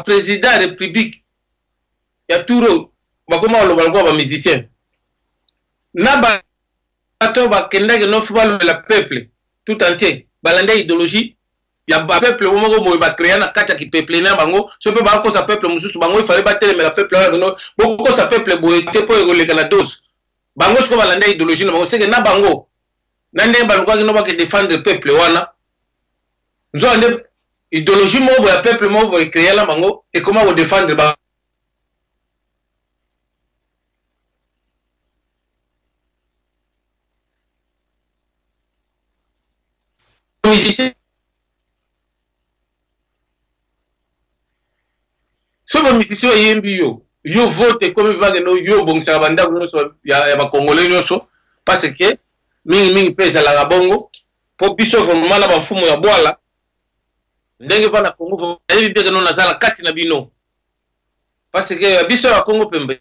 président de la République, il y a tout comment on va musicien. Na bato ba kenda que non faut le peuple tout entier. Balanda idéologie, il y a un peuple au moment où va créer na kata qui peuple na bango, ce peut pas cause peuple mususu bango il fallait battre mais le peuple là non beaucoup cause peuple boité pour les Canados. Bango ce que balanda idéologie na bango c'est que na bango nande bango qui no ba défendre le peuple wana. Nous avons idéologie mo le peuple mo va créer la bango et comment vous défendre ba musicien. Ce que musicien yembi yo vote comme il va que yo bon ça banda ya ba congolais nyonso parce que mingi pesa la bongo pour biso vraiment na ba mfumo ya bwala ndenge pa na Congo yebi bien que non nazala kati na bino parce que biso ya Congo pembe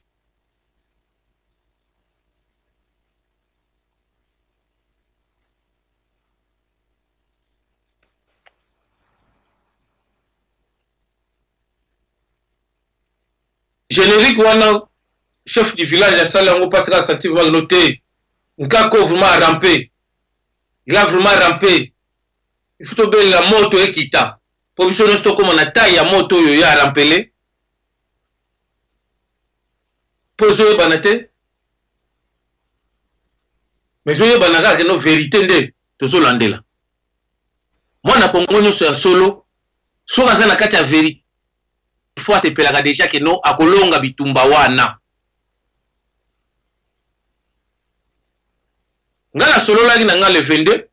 générique wana chef du village à Salango parce que ça va noter Nkako vraiment rampé. Il a vraiment rampé. Il faut tomber la moto et quitta. Pour que nous comme on a taille à moto il a rampelé. Poser banate. Mais je banaga que nos vérités de tous Hollandais là. Moi na Congo nous sur solo. Soit dans la carte à vérité. Fois c'est pelaga déjà que non a kolonga bitumba wana. Ngala solo lagi na ngale le 22.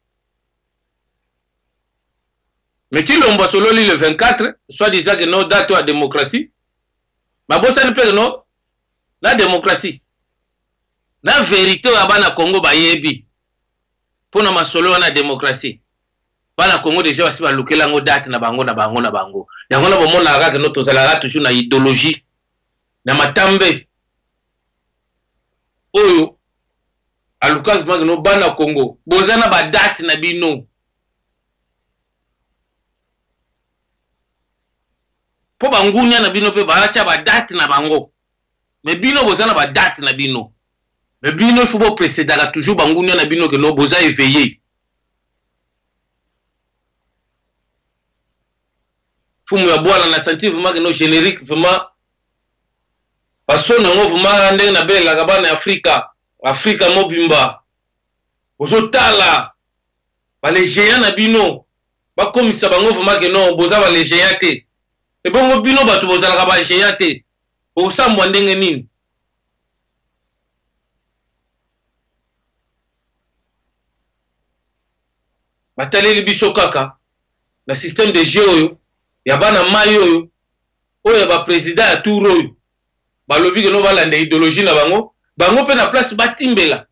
Mais tu l'omba solo li le 24, soit disant que non date à démocratie. Ma bossa ne peut non la démocratie. La vérité à bana Congo ba yebi. Pour na masolo na démocratie. Bana Congo déjà wasi ba lukela ngo date na bango na bango na bango. Yango na bomona ka que no tozala toujours na idéologie. Na matambe. Oyo aluka que no bana Congo. Bozana ba date na bino. Po bangunya na bino pe baacha ba date na bango. Mais bino bozana ba date na bino. Mais bino il faut pas précéder toujours bangunya na bino que no boza éveillé. Fumu ya bwala na senti vraiment que no générique vraiment parce que non vraiment ndenge na bela kabana Afrika mobimba. Bozotala ba les géants na bino ba komisa bango vraiment que non boza ba les géants te. Et bon bino batu bozala ka ba géants te. Osambwa ndenge nini? Bataleli biso kaka na système de jeu oyo ya bana mai oyo oyo ba président ya tour oyo balobi que no balanda idéologie na bango pe na place batimbela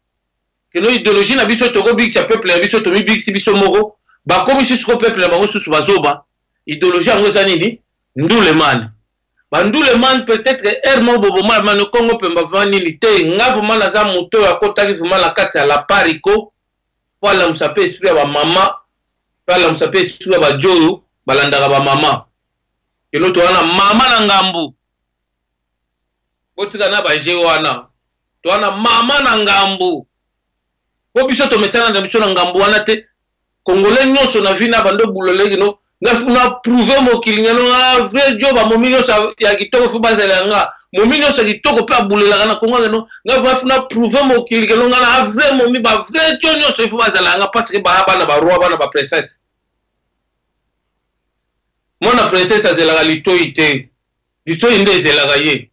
que no idéologie na biso toko big cha peuple ya biso to mi big si biso moko ba komi si ko peuple na bango susu bazoba idéologie ngo za nini ndule man ba ndule man peut-être hermo bobo man Congo pemba vanini te ngavo mana za moto ya kotaki vraiment la kati ya la pariko wala msape esprit ba mama wala msape esprit ba joyo balandaka ba mama keno to wana mama na ngambu botika na ba je wana to wana mama na ngambu po biso to mesana na biso na ngambu wana te congolais nyonso na vina bando buloleki no ngafuna prouver mo kilingano a vrai job ba mominyo sa ya kitoko fu bazela nga mominyo sa kitoko pe abulela na kongo no ngafuna prouver mo kilingano nga na vrai momi ba vrai tonyo so fu bazela nga parce que ba bana ba roi bana ba princesse. Mona princesse azela litoi te. Litoi nde ezela ye.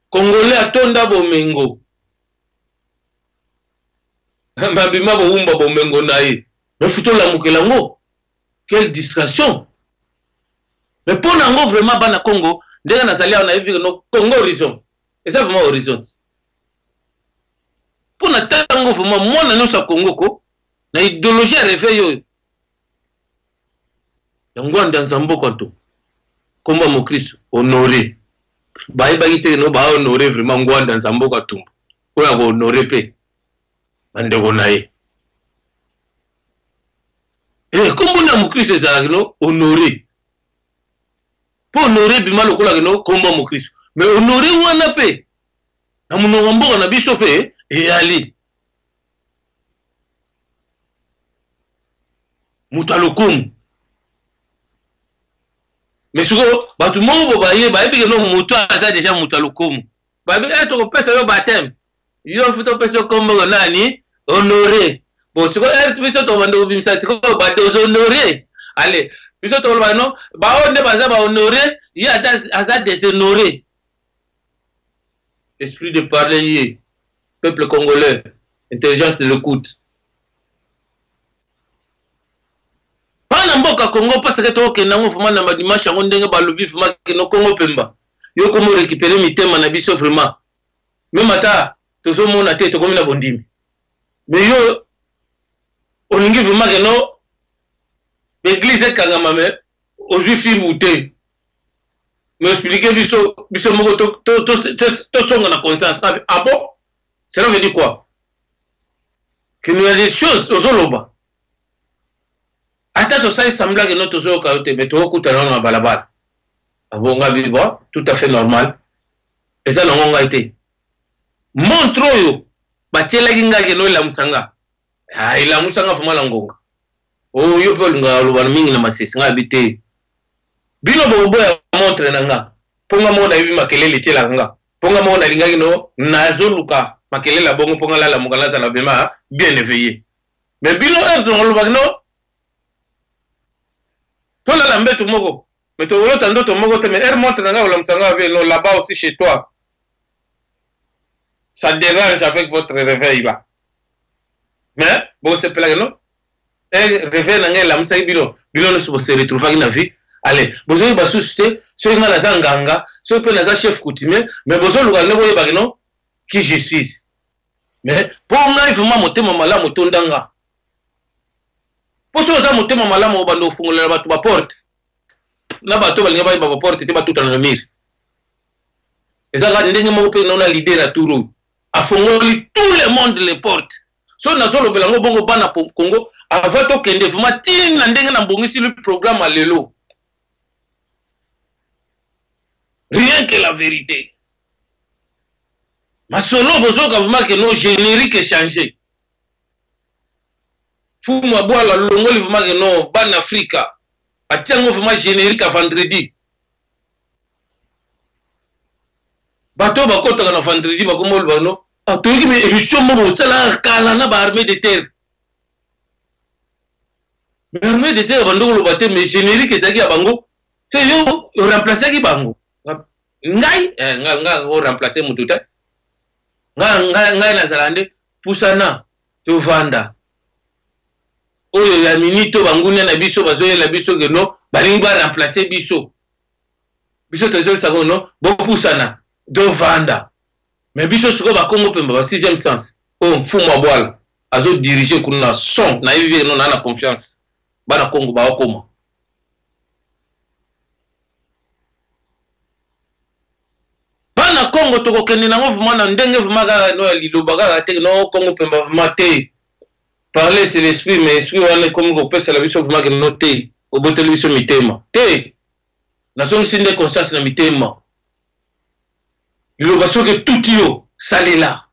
Congolais atonda bomengo. Mabima bo umba bomengo na ye. Mais futo la mukelango. Quelle distraction. Mais pour nango vraiment bana Congo, ndenge nazali on a vu que no Congo horizon. Et ça vraiment horizon. Pour na tango vraiment mona no sa Congo ko na idéologie réveil Ngwanda Nzamboka to komba mo Christ honoré ba ibagite no ba honoré vraiment Ngwanda Nzamboka to ko ya honoré pe bandeko naye kombo na mo Christ ezala no honoré pour honorer bima lokola keno kombo mo Christ mais honorer wana pe na munongo mboka na biso pe eyali mutu alokumu mais siko batu moko baye bayebi keno mutu aza deja mutu alokumu bayebi tokopesa yo bateme yo futo pesa kombo nani honorer bon siko biso tobanda kobimisa siko badéshonorer allez biso toloba non baonde baza bahonorer ye aza déshonorer esprit de parler peuple congolais intelligence de l'écoute pana mboka Congo parce que tokenda ngo fuma na madimanche yango ndenge balobi fuma keno Congo pemba yo komo récupérer mitema na biso vraiment même ata tozomona te tokomi na bondimi mais yo olingi vraiment keno l'église kangama me ozwi fimu te me expliquer biso moko to songa na conscience ah bon cela veut dire quoi que nous a des choses ozoloba ata to sai sembla que notre zo ka te meto kutana na balabala abonga bibo tout à fait normal et ça nonga été montre yo batela kinga ke no la musanga ah ila musanga fuma la ngonga oh yo pe lunga lubana mingi na masisi nga bite bino bobo ya montre nanga ponga mona ibi makelele tela nga ponga mona lingaki no nazoluka makelele bongo ponga la mukalaza na bema bien éveillé mais bino erto lubana no tola la mbeto moko mais to yota ndoto moko te mais montre nanga la musanga ve no là-bas aussi chez toi ça dérange avec votre réveil là mais bon c'est pas là non réveil nanga la musanga bino no se retrouver na vie allez bozo ba susciter so nga la zanganga so pe na za chef coutumier mais bozo luka ne boye ba non qui je suis mais pour nga vraiment motema malamu tondanga poso za motema malamu bando fungolela batu ba porte na bato balinga ba porte te batuta na mire ezaka ndenge moko pe na leader à Touro a fongoli tout le monde les portes so na solo belango bongo bana Congo avant to kende vraiment tin na ndenge na mbongisi le programme à lelo rien que la vérité ma solo bozo ka vraiment que non générique est changé fou moi boire la longoli vraiment que non ban Africa atiango vraiment générique à vendredi bato bakota na vendredi bakomol bano atoki me émission mo sala kala na ba armée de terre l'armée de terre bando lo baté mais générique ezaki bango c'est yo remplacer ki bango ngai nga o remplacer mutu te nga na zalande pusana to vanda oyo ya minito bangunya na biso bazoye la biso geno balingi ba remplacer biso tozo sako no bo pusana do vanda mais biso siko ba Congo pemba ba 6e sens oh fumwa bwala azo diriger kuna son na yivi no na confiance bana Congo ba okoma bana Congo to kokende na ngofu na ndenge vumaga no liloba ga te no Congo pemba vumate parler c'est l'esprit mais esprit wana comme ko pesa la biso vumaga no te oboteli biso mitema te na son sinde conscience na mitema liloba soke tout yo salela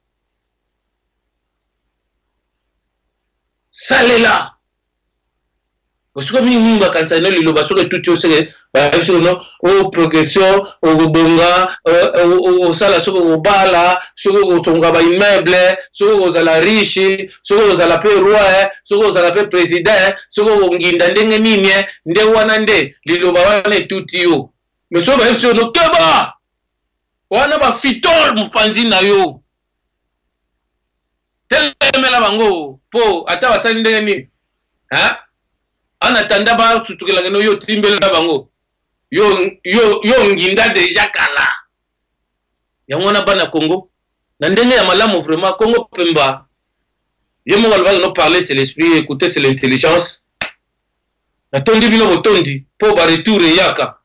parce que mingi bakanisa no liloba soke tout yo seke ba no o progression o bonga o sala soke o bala soke o tonga ba immeuble soke o zala riche soke o zala pe roi soke o zala pe président soke o nginda ndenge nini nde wana nde liloba wana tout yo mais so ba no keba wana ba fitol mupanzi na yo telemela bango po ata basali ndenge nini ha ana tanda ba tutukela ngeno yo timbela bango yo nginda deja kala yango na bana Congo na ndenge ya malamu vraiment Congo pemba yemo balba no parler c'est l'esprit écouter c'est l'intelligence na tondi bino botondi po ba retour yaka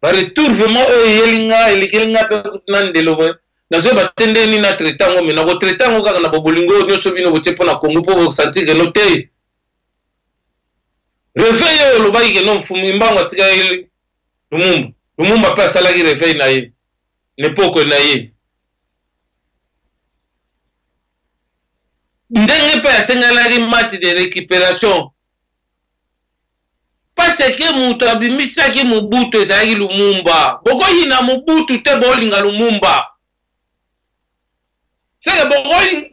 ba retour vraiment yelinga pe nandelo nazo batende ni na traitango mais na bo traitango kaka na bobolingo nyoso bino bote pona Congo po sentir que no te réveil oyo olobaki ke no mbango atikali Lumumba mpe asalaki réveil na ye n'epoke na ye ndenge mpe asengelaki match de récupération parce que moto abimisaki Mobutu ezalaki Lumumba bokoyina Mobutu te bolinga Lumumba seke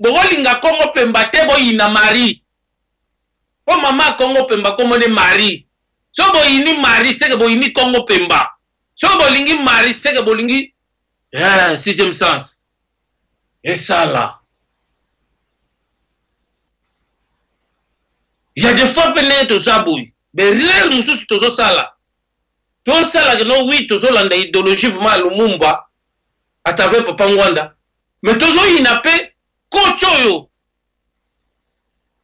bokolinga Kongo pemba te boyina Marie po mama Kongo pemba komone Marie so boyini Marie seke boyini Kongo pemba so bolingi Marie seke bolingi sixième sens et ça là il y a des fois pene to saboui mais réel mususu tozo sala que no oui tozo landa idéologie vraiment Lumumba à travers Papa Ngwanda mais tozo inape coach oyo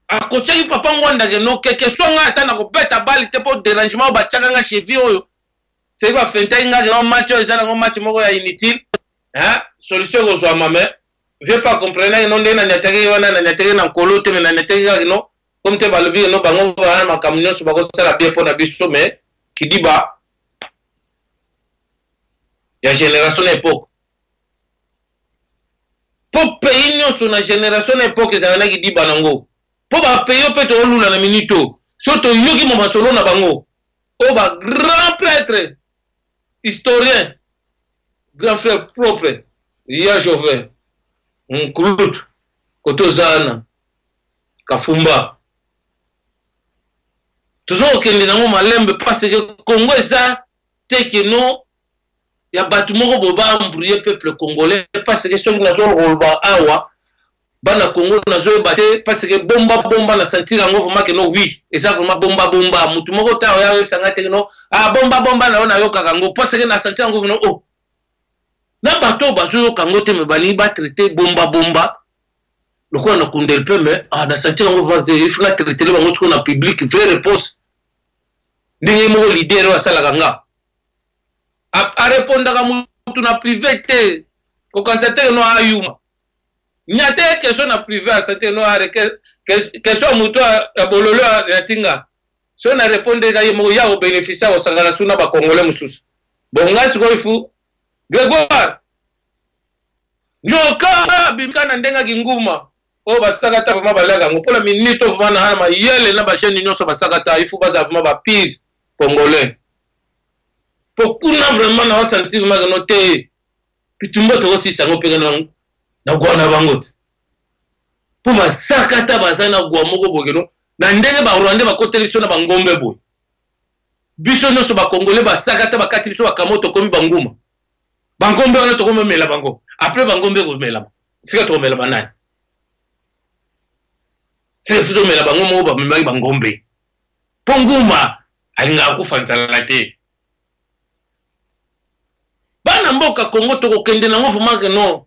a coacher Papa Ngwanda que no que songa atana ko beta bali te po dérangement ba tchanga cheville oyo c'est pas fenta inga que match oyo ça na match moko ya inutile solution ko zo mame je pas comprendre non ndena nyateke wana na nyateke na kolote mais na nyateke no comme te balobi no bango ba ma camion so bako sala bien pour na biso mais qui dit ba ya génération époque pour pays nyonso na génération époque ezalana qui dit banango po ba pays pe to lula na minito soto yoki mo basolo na bango o ba grand prêtre historien grand frère propre ya Jovet Nkulut Kotozana Kafumba toujours okende nango malembe parce que Congo eza teke no ya batu moko boba embrouiller peuple congolais parce que songi nazo rolba awa bana Congo nazo bate parce que bomba na sentir yango vraiment que no oui eza vraiment bomba mutu moko ta ya sanga teke no bomba na ona yoka kango parce que na sentir yango no oh na bato bazo kango te me bali ba traiter bomba le quoi na kundel peu mais na sentir yango vraiment il faut la traiter le bango na public vraie réponse ndenge mo leader wa sala kanga a répondre ka mutu na privé te ko kanzate no ayuma nyate question na privé a santé no are question mutu a bololo ya tinga so na répondre ka yemo ya o bénéficier wa sangala suna ba congolais mususu bonga siko ifu Grégoire nyoka bimka na ndenga kinguma o basakata vraiment balaga ngopola minito vraiment na ma yele na ba chaîne nyonso basakata ifu baza vraiment ba pire congolais pour kuna vraiment na sentir ma noté pitumbo to aussi sango pega na gwana bango pour basakata bazana gwa moko bogeno na ndenge ba Rwanda ba kotelisa na bangombe boy biso nyonso ba congolais basakata bakati biso bakamoto komi banguma bangombe wana to komela bango après bangombe ko mela sika to mela banani c'est futo mela bango mo ba memaki bangombe ponguma alinga kufanzala te bana mboka Congo to kokende nango vraiment que non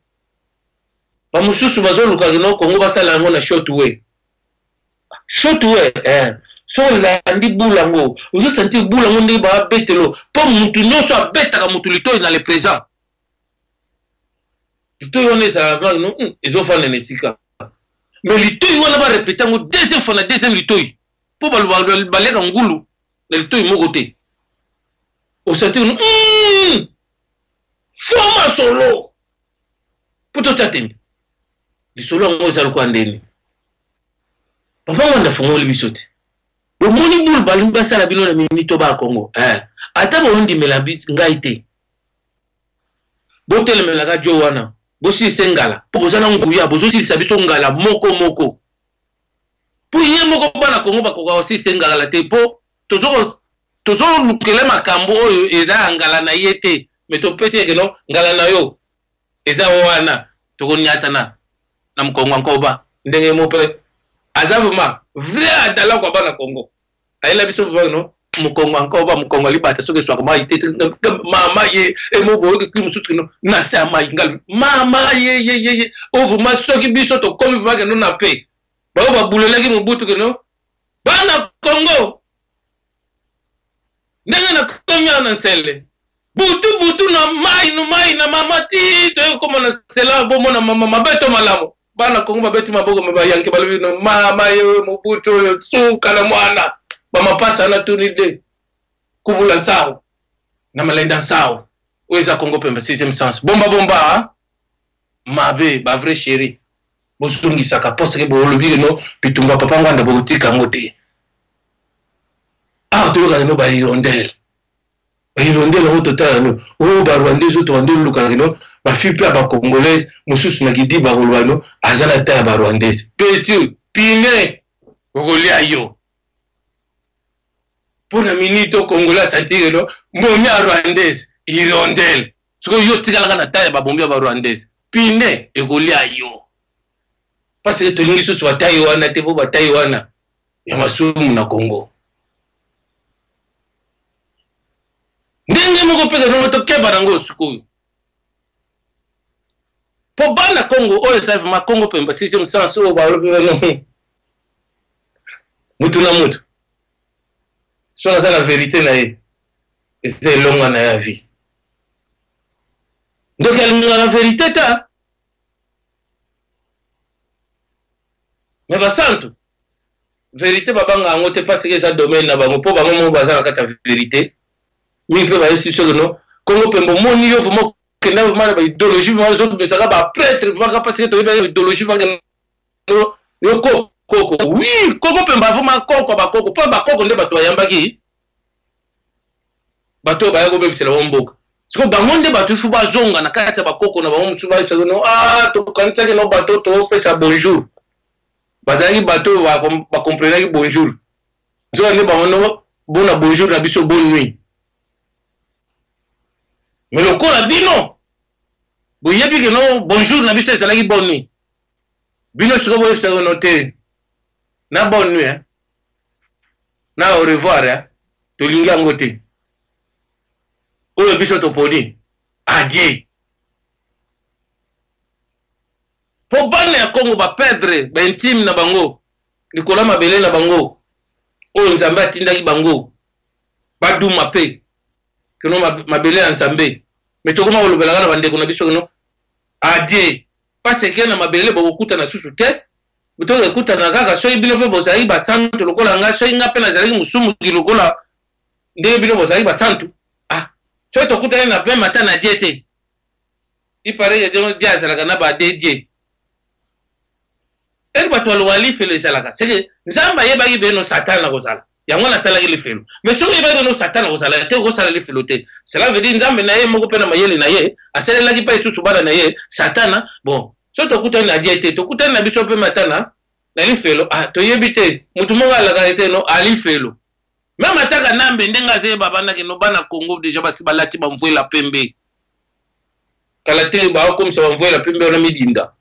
ba mususu bazoluka que non Congo basala ngo na short way so la ndi bulango uzo sentir bulango ndi ba betelo po mutu nyonso abeta ka mutu lito na le présent lito yone ça va non ils ont fait nesika mais lito yone ba répéter ngo deuxième fois na deuxième lito po balega ngulu na lito moko te au sentir forma solo poto tateni li solo ngo za ko andeni papa wanda fongo libisoti bo moni bul balu basala bino na minito ba Congo ata bo ndi melabi ngaite bo telemela ka jo wana bo si sengala po bozana nguya bo si sabiso ngala moko po ye moko bana Congo ba ko si sengala te po tozo lukele makambo oyo eza ngala na yete mais to pesi ke no ngala na yo eza wana to konyata na mkongo nkoba ndenge mo pe azavuma vrai adala kwa bana Congo ayela biso no mkongo nkoba mkongo libata soke swa kuma itete mama ye emo bo ke kimu sutrino na sama ngal mama ye ovuma soki biso to komi ba ke no na pe ba bulelaki Mobutu ke no bana Congo ndenge na konya na sele butu na mai na mama ti to ko na sela bo mona mama mabeto malamo bana Congo babeti maboko maba yanke balobi no mama yo Mobutu suka na mwana bamapasa na tunide kubula sao na malenda sao oeza Congo pembe 6e sens bomba bomba mabe ba vrai chéri bosungisaka poste ke bolobi no pitumba papa nganda botika ngote toyoka no ba irondel au total no o ba rwandais to ndelo luka no ba fipe ba congolais mususu na gidi ba rolwano azana ta ba rwandais petit pine kolia yo pour la minute congolais sentir no momi a rwandais irondel siko yo tikala kana ta ba bombi ba rwandais pine kolia yo parce que tolingi susu ba Taiwan te bo ba Taiwan ya masumu na Congo ndenge moko peka no to keba nango suku po bana Congo oyo sa ma Congo pemba 6e sens o ba lobi no mutu na mutu so la vérité na ye c'est longa na ya vie donc la vérité ta mais ba santu vérité babanga ngo te parce que ça domaine na bango po bango mo bazala kata vérité mi pe ba yesi so no Congo pembo moni yo vraiment que na vraiment ba idéologie mo zo be saka ba prêtre vraiment parce que to ba idéologie va no yo koko oui Congo pemba vraiment koko ba koko po ba koko nde bato yamba ki bato ba yako be bisela bomboka siko bango nde bato fu ba zonga na kati ba koko na bango mutsu ba so no to kanisa ke no bato to pesa bonjour bazali bato ba comprendre bonjour zo ne ba no bona bonjour na biso bonne nuit mais le corps a dit non vous y que non bonjour na biso c'est la bonne nuit bino siko bo se noter na bonne nuit hein na au revoir hein to linga ngote o biso to podi adieu po bana ya Congo ba perdre ba intime na bango likola mabele na bango o nzambe atindaki bango ba duma pe que no mabele ya nzambe mais to koma olobela na bande ko na biso no adieu parce que na mabele ba okuta na susu te buto okuta na kaka so ibilo pe bozali ba santu lokola nga so inga pe na zali musumu lokola nde bino bozali ba santu so to kuta na pe mata na diete ipare ya jono dia sala kana ba DJ el bato wali fele sala c'est que nzamba yeba ibeno satana kozala yango na sala ile felo mais so yeba no satana kozala te kozala ile felo te cela veut dire nzambe na ye moko pe na mayele na ye asala ki pa isusu bana na ye satana bon so to kuta na diete to kuta na biso pe matana na ile felo to yebite mutu mo ala ka ete no ali felo même ataka nambe ndenga ze baba na kino bana Congo déjà basi balati ba mvwela pembe kala te ba comme ça mvwela pembe na midinda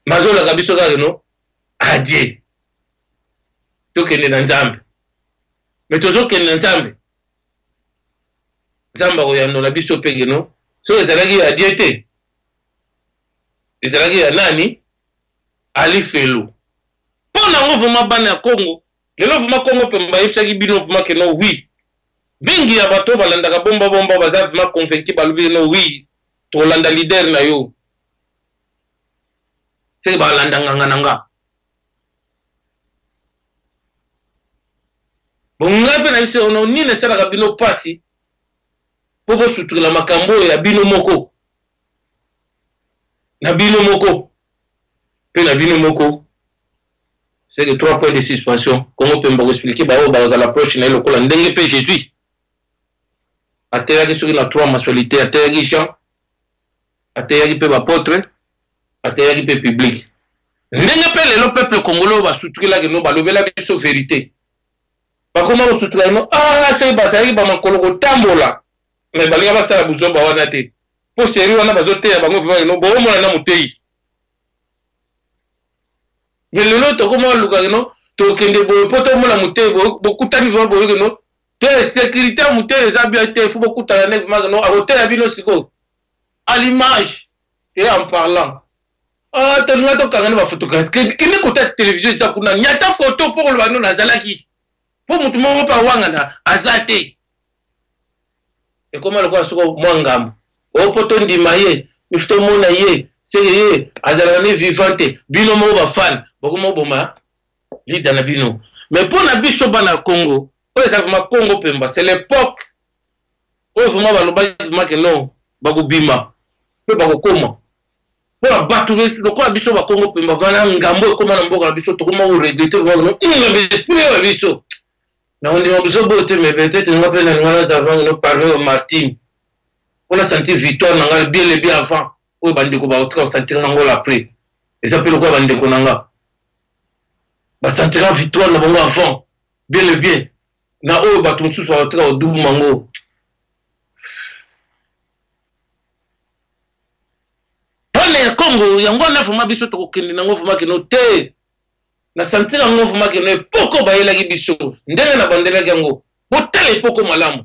mazola kabiso ka no adie to kende na nzambe mais tozo kende na nzambe nzamba ko yano la biso pege no so ezalaki adie te ezalaki ya nani ali felo pona ngo vuma bana Congo lelo vuma Congo pemba ifsaki bino vuma ke no oui bingi ya bato balanda bomba bomba baza vuma convaincu balubi no oui to landa leader na yo c'est balanda nganga bonga pe na biso no ni ne sala bino pasi popo sutura makambo ya bino moko na bino moko pe na bino moko c'est que 3 points de suspension comment peut me expliquer ba à la prochaine le ko la ndenge pe Jésus ateyaki soki na 3 mensualités ateyaki Jean ateyaki pe apôtre ateyaki pe public ndenge pe le peuple congolais ba sutukela ke no ba lobela biso vérité ba koma ba sutukela no c'est basari ba makolo ko tambola mais balinga ba sala buzomba wana te po seri wana bazote ya bango vivant no bo mona na mutei mais le lot comment luka no to kende bo poto mona mutei bo kutani vivant bo no te sécurité mutei eza bien te fu bo kutana ne vivant no a hotel ya bino siko à l'image et en parlant to nga to kanga ba photographie kene kota télévision za kuna nyata photo pour le bano na zalaki po mutu mo pa wanga na azate et comment le quoi soko mwangambo o poto ndima ye ifto mona ye c'est ye azalane vivante bino mo ba fan boko mo boma lida na bino. Mais pour na biso bana Congo, exactement Congo Pemba, c'est l'époque où vraiment balobaki que non, bakobima, pe bakokoma. Pour la battre le quoi biso ba Congo Pemba vana ngambo ekoma na mboka na biso to koma o regretter vraiment l'esprit wa biso. Na on dit on biso bote mais peut-être on appelle ngana savant no parler au Martin. On a senti victoire nanga bien le bien avant. O bandi ko ba otra sentir nango après. Et ça peut le quoi bandi ko nanga. Ba sentira victoire na bango avant. Bien le bien. Na o ba tumsu so otra o double mango. Pale Congo yango na fuma biso to kokende nango fuma kino te. Na sentira nango fuma kino poko ba yela ki biso. Ndenge na bandela yango. Botale poko malamu.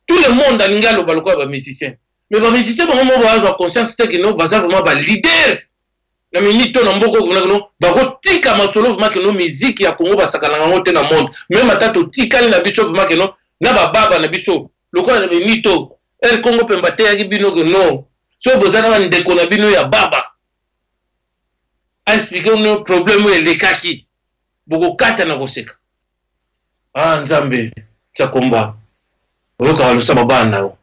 Tout le monde a l'ingalo baloko ba musicien. Mais ba musicien ba mo ba conscience te que no baza vraiment ba leader. Na minito na mboko kuna no ba kotika masolo vraiment que no musique ya Congo ba sakana ngo te na monde. Même atato tikali na biso vraiment que no na ba baba na biso. Loko na minito el Congo Pemba te ya bino que no. So bozana ba ndeko na bino ya baba. A expliquer no problème e lekaki. Boko kata na koseka. Ah Nzambe tsa komba. Oyoka walusa babana yo.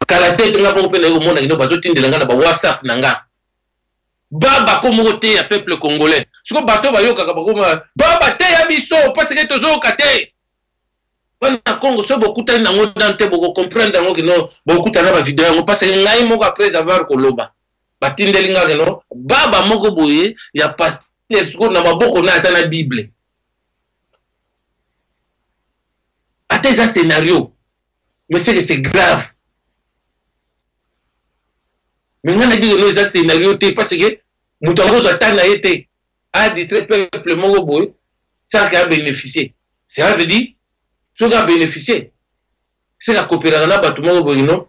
Kala tete nga pongo pena yo mona kino bazotindela nga na ba WhatsApp na nga. Baba komo te ya peuple congolais. Siko bato bayoka ka bakoma baba te ya biso parce que tozoka te. Bana Congo so bokuta na ngo dante boko comprendre ngo kino bokuta na ba video ngo parce que ngai moko après avoir koloba. Batindeli nga kino baba moko boye ya pasteur siko na maboko na sana Bible. Atteint un scénario, mais c'est que c'est grave. Mais on a dit que nous, un scénario, parce que nous avons été à distraire le peuple mongoboy sans qu'il a bénéficié. Ça veut dire, ce qui a bénéficié, c'est la coopération avec tout le monde, non?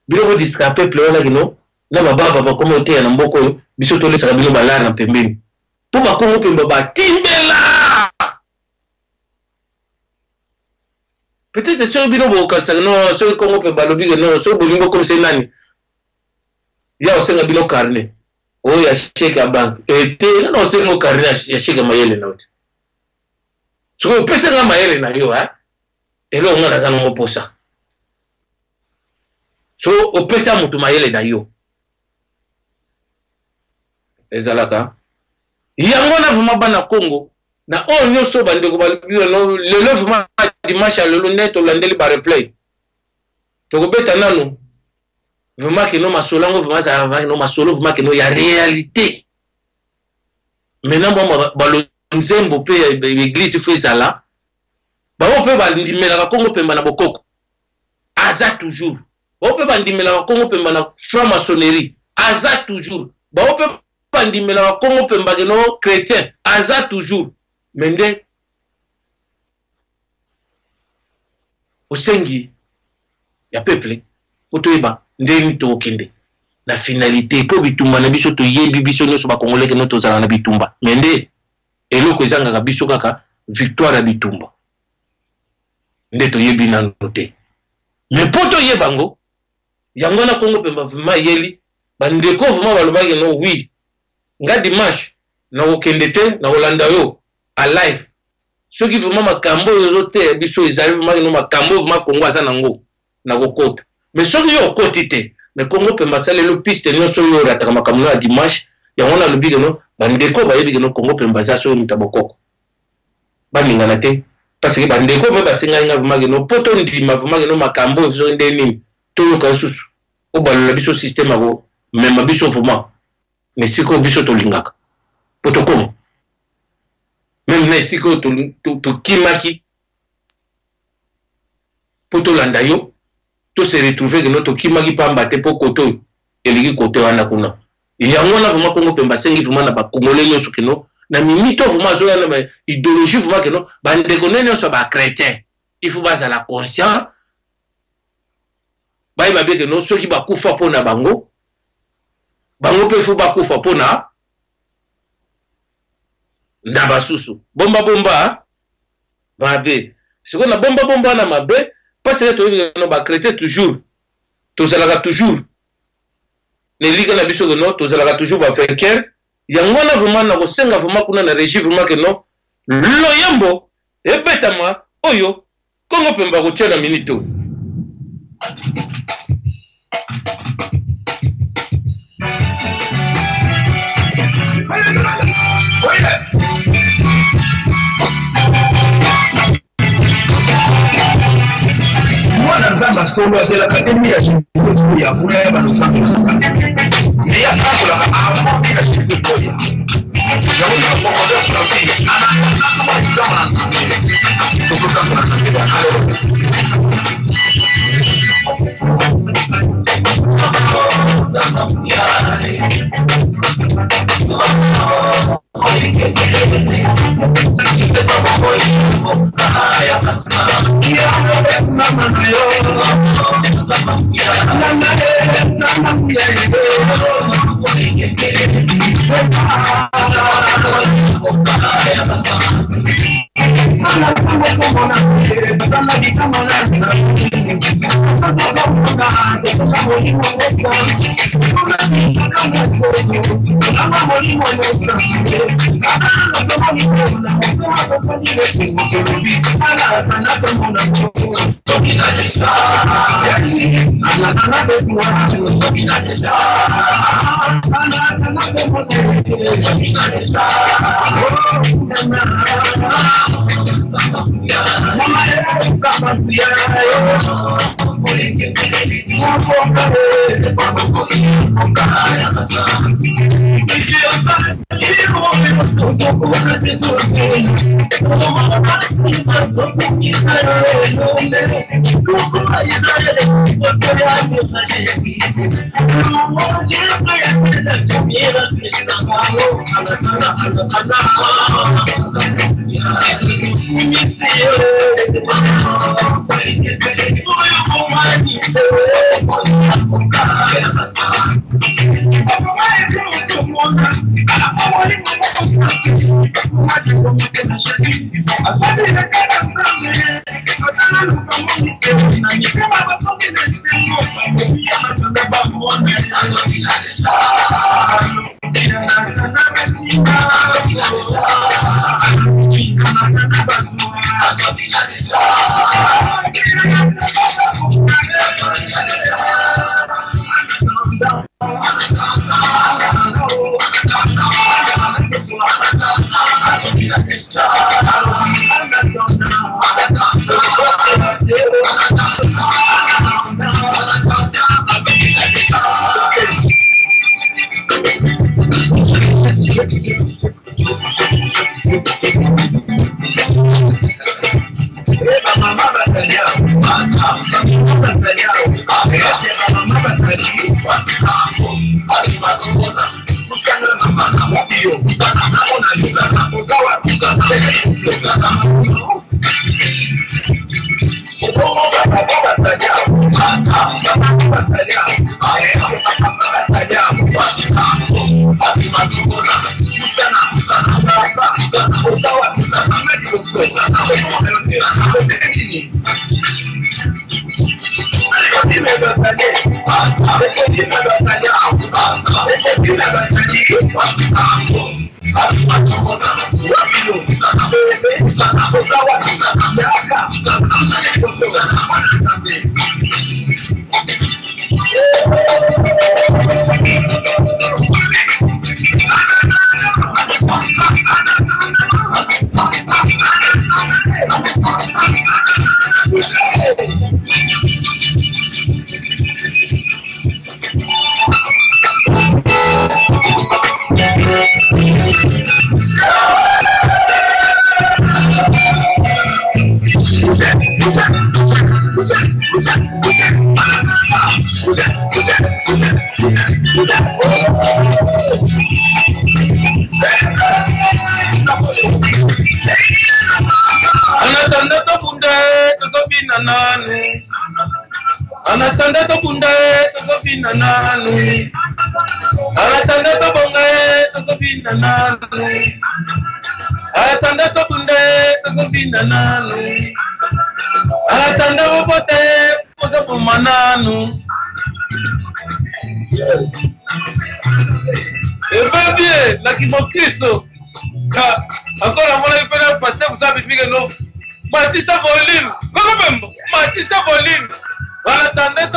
Bien que distraire le peuple, non? Là, baba, comme on était à Namboko, biso tole ça bien balaa na pembeni. Pour ba Congo Pemba timbela. Peut-être sur bino bo katsa non sur Congo Pemba lobi non sur bolingo comme c'est nani. Ya osenga bino carnet. Oh ya chèque à banque. Et te non c'est mo carnet ya chèque mayele na ote. So pesa nga mayele na yo ha. Et là on a dans mo posa. So o pesa mutu mayele na yo. Ezalaka. Yango na vuma bana Congo. Na o nyoso bande ko balibio no le levement dimanche à lelo net olandeli ba replay. To ko beta nanu. Vraiment que no masolango vraiment ça va no masolo vraiment que no ya réalité. Maintenant bon ba nzembo pe église fezala. Ba o pe ba ndimela ka Congo Pemba na bokoko. Aza toujours. Ba o pe ba ndimela ka Congo Pemba na franc-maçonnerie. Aza toujours. Ba o pe ba ndimela ka Congo Pemba que no chrétien. Aza toujours. Mende osengi ya peuple otoyeba ndeni to okende la finalité po bitumba na biso to yebi biso nyoso ba congolais ke no tozala na bitumba mende eloko ezanga ka biso kaka victoire ya bitumba nde to yebi na note mais poto yebango yango na Congo Pemba vraiment yeli bandeko vraiment balobaki no oui nga dimanche na okende te na Olanda yo à live ceux qui vraiment makambo yote biso ezali vraiment no makambo vraiment Congo asa nango na kokota mais ceux qui yo kotite mais Congo Pemba sale le piste no so yo rataka makambo na dimanche yango na lobi no bandeko ba yebi no Congo Pemba za so mutabokoko baningana te parce que bandeko ba basenga nga vraiment no poto ndima vraiment no makambo zo ndeni to yo ka susu o balola biso système abo même biso vraiment mais siko biso to lingaka poto comme même si tu kimaki pour te landayo tu se retrouver que notre kimaki pas mbaté pour koto eliki koto wana kuna yango na vraiment Congo Pemba sengi vraiment na ba congolais yo sukino na mimito vraiment zo na idéologie vraiment que no ba ndeko so ba chrétien il faut baza la conscient ba iba be que no soki ba kufa pona bango pe faut ba kufa pona ndaba susu bomba babe siko na bomba na mabe parce que to no ba chrétien toujours to zalaka toujours ne liga na biso no to zalaka toujours ba vainqueur Yangwana vraiment na kosenga vraiment kuna na régie vraiment que non. Loyembo ebetama oyo Kongo pemba kotia na minito. Nzamba solo c'est l'académie ya Chimbuku ya Funa ya Balusango. Mais ya kakola avant ya Chimbuku ya. Jamu na komanda Francis. Ana kama nzamba. Kutoka kwa Anatanda to bunda to sopina nanu. Anatanda to bonga to sopina nanu. Anatanda to bunda to sopina nanu. Anatanda bobote to sopuma nanu. va bien, la Kimokristo. Encore la monnaie peut être pasteur, vous savez, puis que non. Matissa volume. Comment même? Matissa volume. En attendant,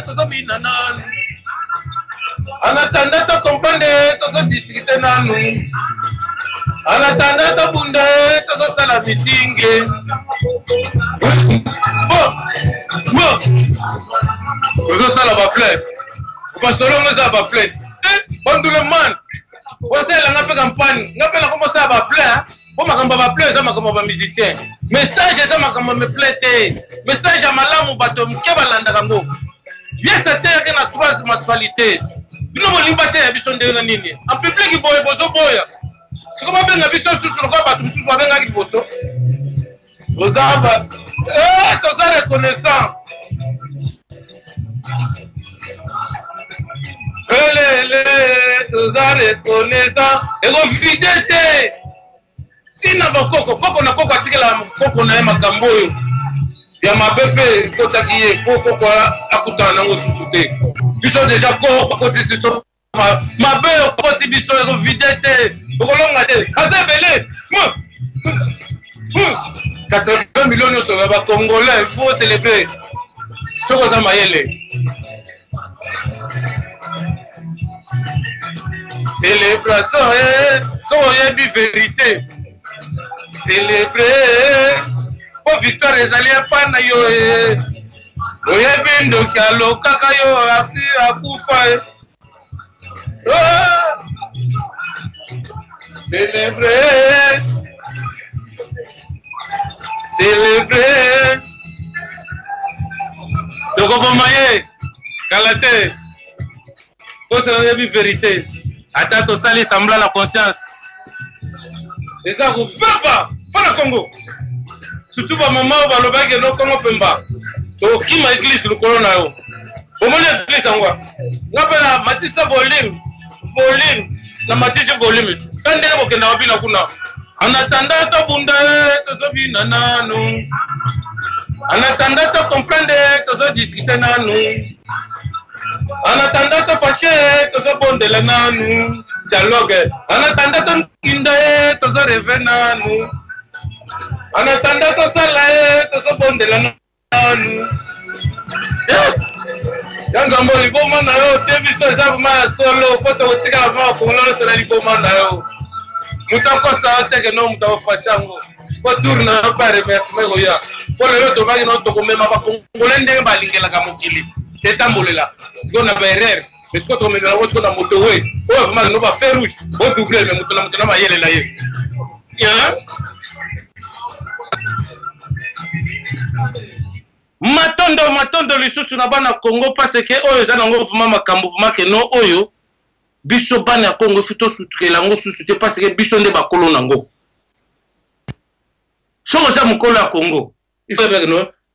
tout ça, binanan. En attendant, tu comprends, tout ça, discuter dans nous. En attendant, tu bunde, tout ça, la meeting. Bon. Tout ça, la va plaire. Parce que l'on ça va plaire. Bon, tout le monde. Voici la campagne. On a commencé à va plaire. On m'a plaire, ça m'a comme un musicien. Message, ça m'a comme me plaît. Message à Malam ou Batom, Kebalanda Gango. Viens, c'était une trois mensualité. Nous avons une bataille à Bisson de Nini. En public, il boit Bozo Boya. C'est comme un Bisson sur le corps, Batom, tout va bien avec Bozo. Bozaba. Tout ça reconnaissant. Tout ça reconnaissant. Et vous fidélité. Si na bakoko koko na koko atikela koko na makambo yo ya mabepe kotaki ye koko kwa akutana nango tutute biso deja koko koti siso mabe koti biso eko videte okolonga te azebele 80 millions sur ba congolais, il faut célébrer soko za mayele célébration soko yebi vérité célébrer pour victoire ezali epana yo oyebi ndoki alokaka yo asi akufa célébrer tokoboma ye kala te po oyebi vérité ata tosali semblant na conscience eza kobeba mpona Congo surtout bamama oyo balobaki no Congo pemba tokima église likolo na yo omoni église yango nga mpe na matisa volume na matisi volume ka ndenge bokenda babina kuna anatanda tobunda tozobina nanu anatanda tocomprendre tozodiskute nanu anatanda tofashe tozobondela nanu dialogue anatanda tokinda ye tozoreve nanu anatanda tosala ye tozobondela nanu ya nzambo liboma na yo tie biso eza boma ya solo po tokotikala boma bakongolo nyonso na liboma na yo moto akosa teke no moto akofashe yango po tour na yo mpe remerciement koya po lelo tobaki no tokomema bakongole ndenge balingelaka mokili tetambolela sikoyo na baerreur mais sikoyo tokomemela yango sikoyo na moto we oyo vraimen no bafe rouge odouble me moto na mayele na ye matondo lisusu na bana Congo parce que oyo eza nango vraimen makambo vraimen ke no oyo biso bana ya Congo ifi tosutukela yango susu te parce que biso nde bakolo nango soko oza mokolo ya Congo il faut que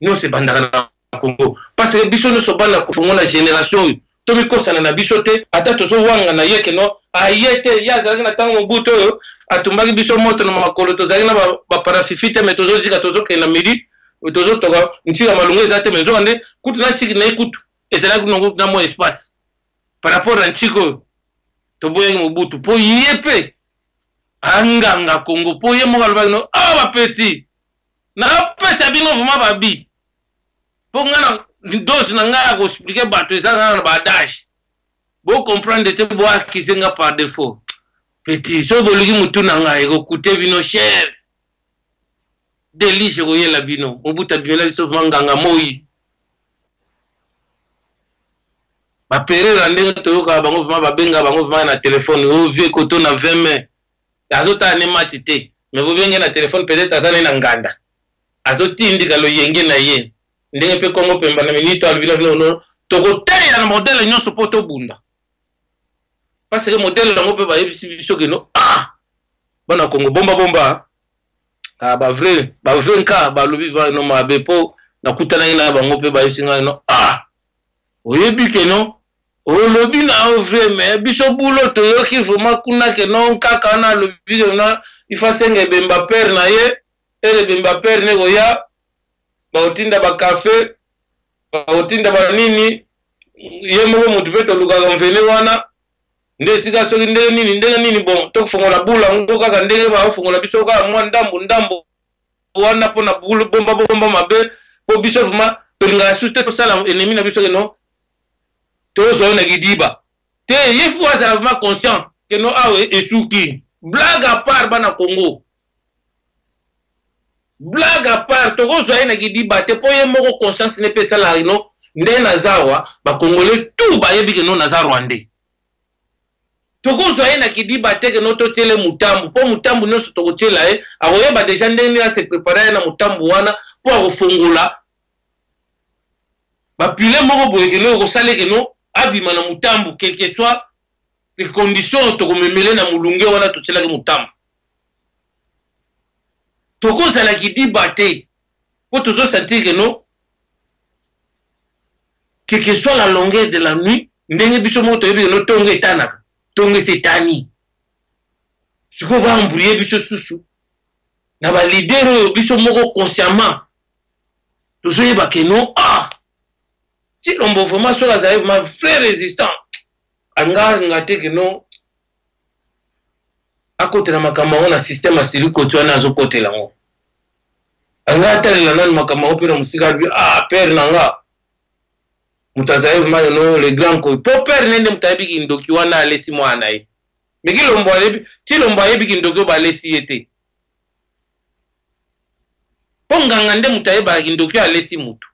nyonso ebandaka na Congo parce que biso nyonso bana Congo na génération oyo tobikosana na biso te ata tozowanga na ye keno aye te ye azalaki na ntango mobutu oyo atumbaki biso moto na makolo tozalaki na baparafifi te me tozozika tozokende na midi tozotoka ntika malungu eza te me nzoka nde kutu na ntiki na ye kutu ezalaki nango na mwa espace par rapport na ntiki oyo toboyaki mobutu mpo ye mpe anganga Congo mpo ye moko alobaki no awa bapeti napesa bino vraimen babi mpo nga na dose na ngai ya koexplike bato eza nga na badage bocomprendre te boakise nga par défaut petit so boluki mutu na ngai ekokute bino cher deliche koyela bino mobutu abimela biso vraimen nganga moi baperera ndenge toyokaka bango vraimen babenga bango vraimen na telefone ovie koto na 20 mai azotala ne mati te me bobenge na telefone peut-être aza nai na nganda azotindika loyenge na ye ndenge mpe Congo pemba na minito alobila bino tokoteya na modele nyonso mpo tobunda parce que modele yango mpe bayebisi biso keno bana Congo bomba bavrai nka balobi vano mabe mpo nakutanaki na bango mpe bayebisi ngai no oyebi keno olobi na yo vrai me biso bulo toyoki vraimen kuna keno kaka wana alobi keno ifasenga ebemba pere na ye ere ebemba pere ne koya baotinda bakafe baotinda banini ye moko motu mpe tolukaka mvene wana nde sika soki ndenge nini bon tokufongola bula ngo kaka ndenge baofongola biso kaka mwa ndambo wana mpona bomba mabe po biso vraimen tolingaka susu te tosala ennemi na biso keno tozwa na kidiba te ye fu azala vraimen conscient keno awe esuki blague à part bana Congo blague à part tokozwa ye na kidiba te po ye moko conscience ne pe sala no nde nazawa bakongole tout bayebi keno naza rwandais tokozwa ye na kidiba te keno totiele mutambu po mutambu nyonso tokotiela ye akoyeba deja ndenge ase prepare ye na mutambu wana po akofongola bapile moko boye keno ekosala keno abima na mutambu quelque soit les conditions tokomemele na mulunge wana totielaki mutambu tokozala kidiba te po tozosentir keno quelle que soit la longueur de la nuit ndenge biso moko toyebi keno tongo etanaka tongo setani siko baambouye biso susu na balider oyo biso moko consciemment tozoyeba keno ti lombo vraiment soki azali ma vrai résistant anga te keno akotela makambo yango na système asili koti wana azokotela yango anga atalela nani makambo yango mpe na mosika albi père nanga moto azali vraiment no le grand koyi po père nende moto ayebiki ndoki wana alesi mwana ye me ti lombo ayebiki ndoki oyo balesi ye te po nganga nde moto ayebaki ndoki oyo alesi moto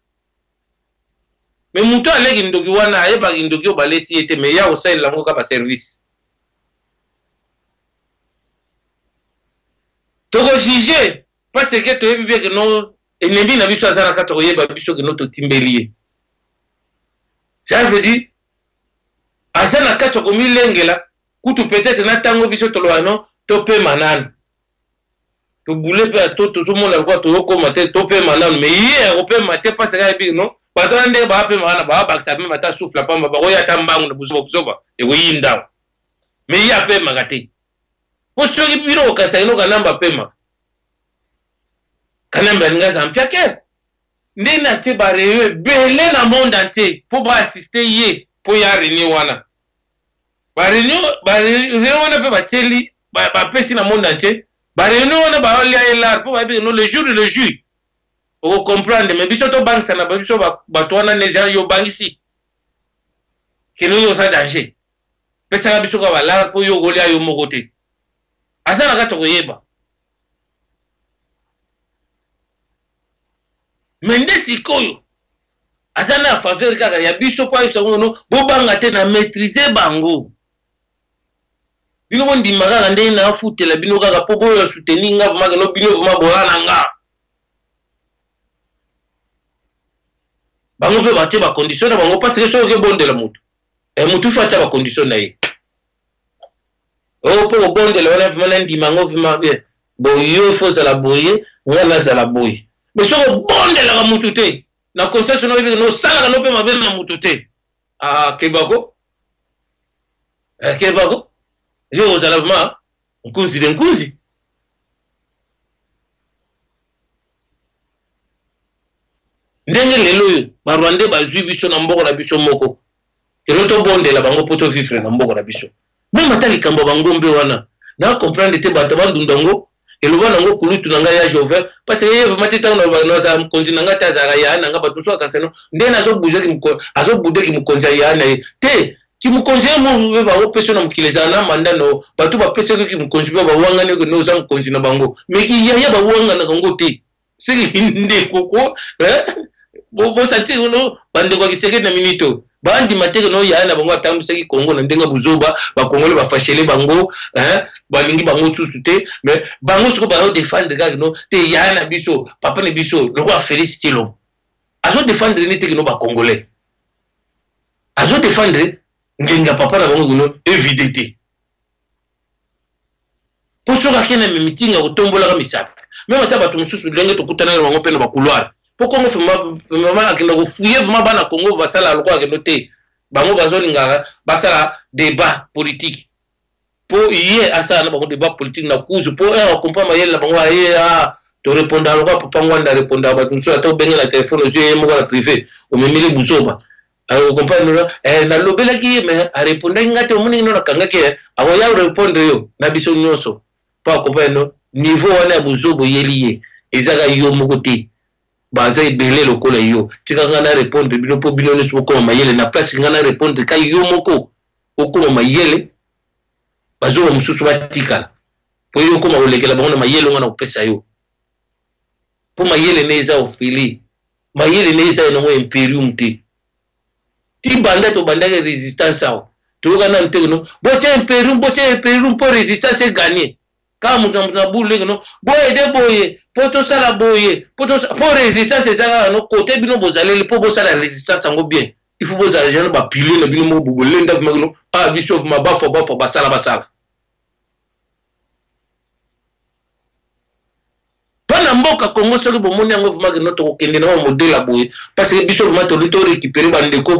me moto aleki ndoki wana ayebaki ndoki oyo balesi ye te me ya kosalela yango kaka baservice tokojuge parce que toyebi bie keno ennemi na biso azalaka tokoyeba biso keno totimbeli ye ça veut dire aza na kati akomilengela kutu peut-être na ntango biso toloba no topema nanu tobule mpe tozomona lokwa tozokoma te topema nanu me ye akopema te parce que ayebi no bato wana ndenge baapema wana baabakisa mpe bata souffle pamba bakoya ata mbangu na buzoba ekoyi ndamu me ye apemaka te po soki bino kokanisa kino kanamba apemaka kanamba yaninga aza mpia kere nde na te bareyo ebele na monde entier mpo baassiste ye mpo ya réunion wana bareunion wana mpe batieli bapesi na monde entier bareunion wana baolia ye lar mpo bayebi no le jour le jus okocomprendre me biso tobangisa na biso bato wana neja yo bangisi keno yo oza danger pesaka biso ka balar mpo yo okolia yo moko te aza na kati koyeba me nde sikoyo aza na faveur kaka ya biso po ayebisa ngono bobanga te na maîtriser bango bino bondima kaka ndenge naafutela bino kaka mpo boyo soutenir nga vraimen keno bino vraimen boyana nga bango mpe batie bacondition na bango parce que soki okebondela motu motu ifo atia bacondition na ye mpo kobondela wana vraimen nandima yango vraimen boyo ifo ozala boye nga nazala boye mais soki obondelaka motu te na conscience no oyebi nosalaka no mpe mabe na motu te kebako yo ozala vraimen nkunzi de nkunzi ndenge lelo oyo barwandais bazwi biso na mboko na biso moko keno tobondela bango mpo tovivre na mboko na biso meme ata likambo bango mbe wana na comprendre te bato bandunda yango eloba nango kulutu na ngai ya jover parce que ye vraimen te ntango naza mokonzi na ngai te azalaka yaa na ngai bato mosusu akansano nde azobudeki mokonzi ya yaa na ye te kimukonzi ye mo baopesa na mokili ezala na manda no bato bapesaki kimukonzi mpe bawangani ne oza mokonzi na bango me kiyaya bawanganaka yango te seki nde koko bosantir no bandeko ya Kisekedi na minito bandima te no yaya na bango atambwisaki Congo na ndenge buzoba bakongole bafashele bango balingi bango susu te mais bango soko bazodefendre kaka no te yaya na biso papa na biso lokwa Félix Tshilombo azodefendre ne te kino bakongolais azodefendre ngenga papa na bango kino évide te po soki akende me mitinga kotombolaka misapi meme ata bato mosusu ndenge tokutana na bango mpe na bakouloire po kongo vraiment akenda kofuye vraiment bana Congo basala lokola akendo te bango bazolingaka basala débat politique po ye asala na bango débat politique na kuzu po akomprendre mayele na bango aye torépondaka lokola papa ngwanda arépondaka bato mosusu ata obenge na telefone ozwi ye moko na privé omemeli buzoba Vous comprenez? Na lobela qui mais à répondre ngate omuni no kanga ke awo ya répondre yo na biso nyoso pas comprendre niveau wana buzobo yeliye ezaka yo mokote baza ebele lokola yo tika ngana répondre bino po bino nesu ko mayele na place ngana répondre ka yo moko okoma mayele bazo mususu batikala po yo koma olekela bango na mayele ngana opesa yo po mayele neza ofili mayele neza no imperium te ti banda to banda ke résistance ao to kana ntego boche imperium pour résistance gagner ka mutu na bule no boye de boye poto sala boye poto pour résistance ezaka no côté bino bozaleli po bosala résistance ngo bien il faut bozala jana ba piler na bino mo bugolenda no ah bishop mabafo bafo basala pana mboka Congo soki bomoni yango vumaki no to kende na modèle boye parce que bishop mato lito récupérer bandeko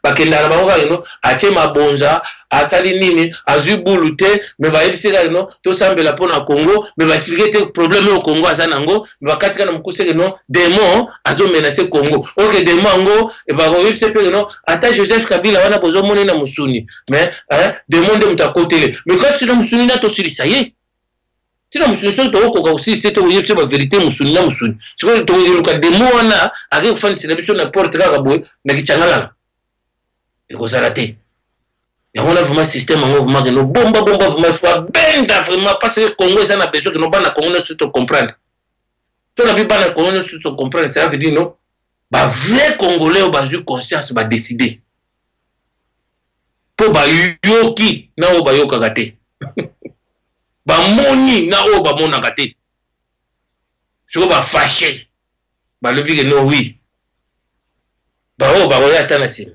bakenda na bango kano atie mabonza asali nini azubulu te me bayebisika no to sambela pona Congo me ba expliquer te problème au Congo asana ngo me bakatika na mkuseke no démon azo menacer Congo OK démon ngo e ba yebise pe no ata Joseph Kabila wana bozo moni na musuni mais démon de mutakotele mais quand tu na musuni na to silisa ye tina musuni so to ko aussi c'est to yebise ba vérité musuni na musuni siko to yeluka démon wana ake fanisi na biso na porte kaka boy na kichangala il faut s'arrêter. Il y a vraiment un système en mouvement que nous bomba vraiment benda vraiment parce que le Congo ça n'a besoin que nous pas na Congo nous tout comprendre. Si on n'a pas na Congo nous tout comprendre ça veut dire non ba vrai Congolais au basu conscience va décider. Pour ba yoki na o ba yoka gate. Ba moni na o ba mona gate. So ba fâché. Ba le que non oui. Ba o ba ya tana sima.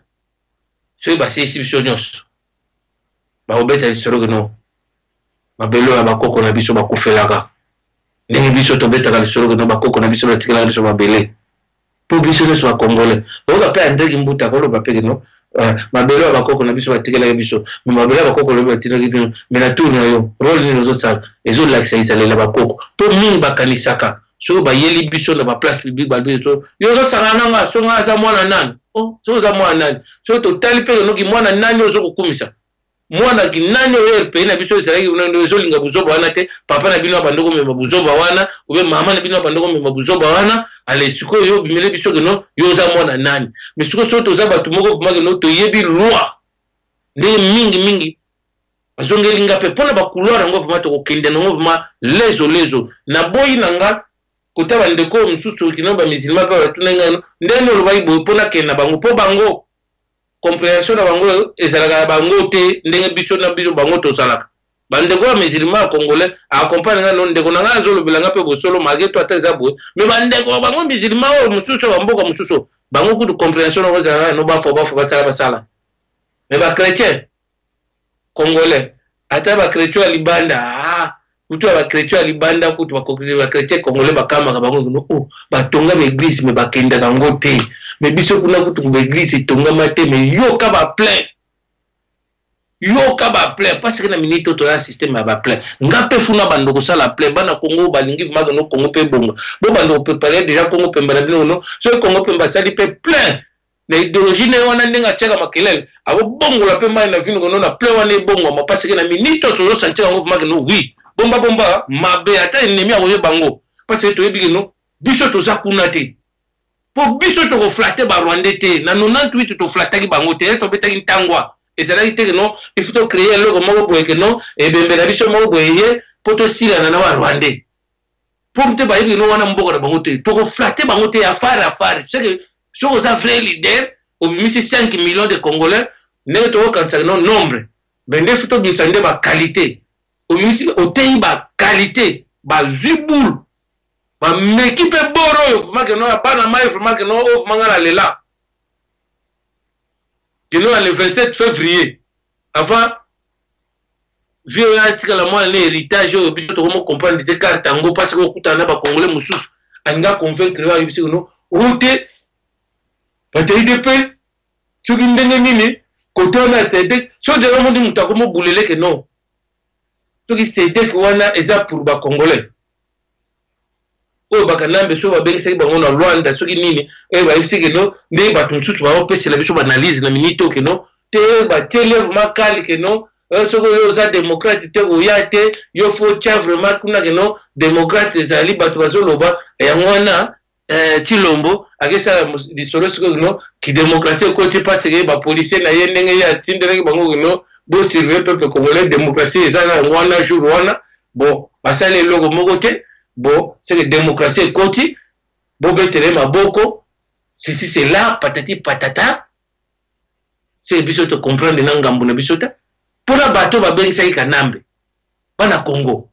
Soki basisi biso nyonso baobeta lisolo keno mabelo ya bakoko na biso bakufelaka ndenge biso tobetaka lisolo keno bakoko na biso batikelaka biso mabele po biso nyonso bakongole oyoka mpe andeki mbuta koloba mpe keno mabelo ya bakoko na biso batikelaka biso me mabelo ya bakoko lobi batinaki bino me na tour na yo role nini ozosala ezolakisa isalela bakoko po mingi bakanisaka soki bayeli biso na baplace publique balobi to yo ozosanga nanga songa aza mwana nani so za mwana nani so to tali pe no ki mwana nani ozo kukumisa mwana ki nani oyer pe na biso ezalaki ndo ezolinga buzoba wana te papa na bino bandoko me buzoba wana ube mama na bino bandoko me buzoba wana ale siko yo bimele biso ke no yo za mwana nani me siko so to za batu moko kumake no to yebi loi nde mingi azongelinga pe pona ba couloir ngo vuma to kokende ngo vuma lezo na boyi nanga kota bandeko msusu kino ba musulman ba tunenga ndeno lo bayi boy pona ke na bango po bango compréhension na bango ezalaka bango te ndenge biso na biso bango to salaka bandeko ba musulman congolais accompagne nga non ndeko nanga zo lo bilanga pe bosolo mageto ateza boy me bandeko bango musulman o msusu ba mboka msusu bango ku compréhension na bazala no ba fo basala me ba chrétien congolais ata ba chrétien libanda kutu ba chrétien libanda kutu ba chrétien congolais bakama ka bango no batonga ba église me bakenda kango te me biso kuna kutu ba église tonga mate me yoka ba plein parce que na minute to ya système ba plein ngape funa bando ko sala plein bana Congo balingi maga no Congo pe bonga bo bando préparer déjà Congo pemba na bino no so Congo pemba sali pe plein na idéologie ne wana ndenga tchaka makelele abo bongo la pe mai na vino no na plein wana bongo ma parce que na minute to so sentir ngo maga no oui bomba mabe ata ennemi akoye bango parce que toyebi no biso toza kuna te po biso to ko flatter ba Rwandais te na 98 to flattaki bango te to betaki ntangwa ezalaki te no il faut to créer eloko moko boye ke no ebembe na biso moko boye ye po to sila na ba Rwandais po te ba yebi no wana mboka na bango te to ko flatter bango te affaire c'est que so oza vrai leader au misi 5 millions de Congolais ne to kansa no nombre bende futo bisande ba qualité au pays ba qualité ba zibul ba mekipe boro yo fuma ke no bana mai fuma ke no o mangala lela que no le 27 février avant vieux article la moi l'héritage au biso to mo comprendre de carte tango parce que okutana ba congolais mususu anga convaincre wa biso no route bateri de pes sur une ndenge côté on a cédé so de mo ndi mutako mo bulele ke non ce qui c'est que wana eza pour ba congolais oyo bakanambe so babengisaki bango na Rwanda soki nini oyo bayebisi keno nde bato mosusu baopesela biso baanalyse na minute oyo keno te batieli vraiment kali keno soki oyo oza démocrate te koya te yo fo tia vraiment kuna keno démocrate ezali bato bazoloba yango wana Tshilombo akesala lisolo soki keno kidémocratie ekoti paseke bapolisier na ye ndenge ye atindelaki bango keno bosurveille peuple congolais démocratie ezala yango wana jour wana bon basali eloko moko te bon c'est que démocratie ekoti bobetele maboko ceci c'est là patati patata c'est biso to comprendre na ngambu na biso ta mpona bato babengisaki kanambe bana Congo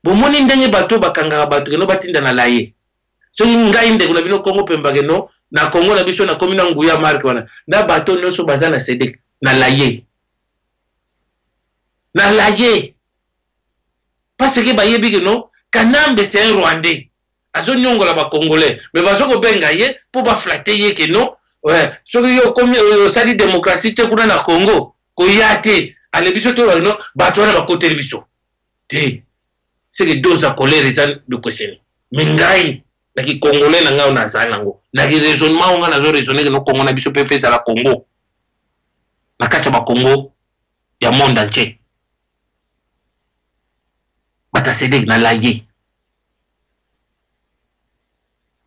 bomoni ndenge bato bakangaka bato keno batinda na laye soki ngai ndeko na bino Congo pemba keno na Congo na biso na komi na nguya mark wana na bato nyonso baza na sedek na laye parce que bayebi keno kanambe c'est un Rwandais azo nyongola ba Congolais mais bazo ko benga ye pour ba flatter ye keno ouais soki yo komi osali démocratie te kuna na Congo ko yate ale biso to no bato wana bakoteli biso te c'est que doza colère ezan de question mingai na ki Congolais na ngao na zanango na ki raisonnement nga na zo raisonner que no Congo na biso pepe za la Congo na kati ba Congo ya monde entier bata sedek na laye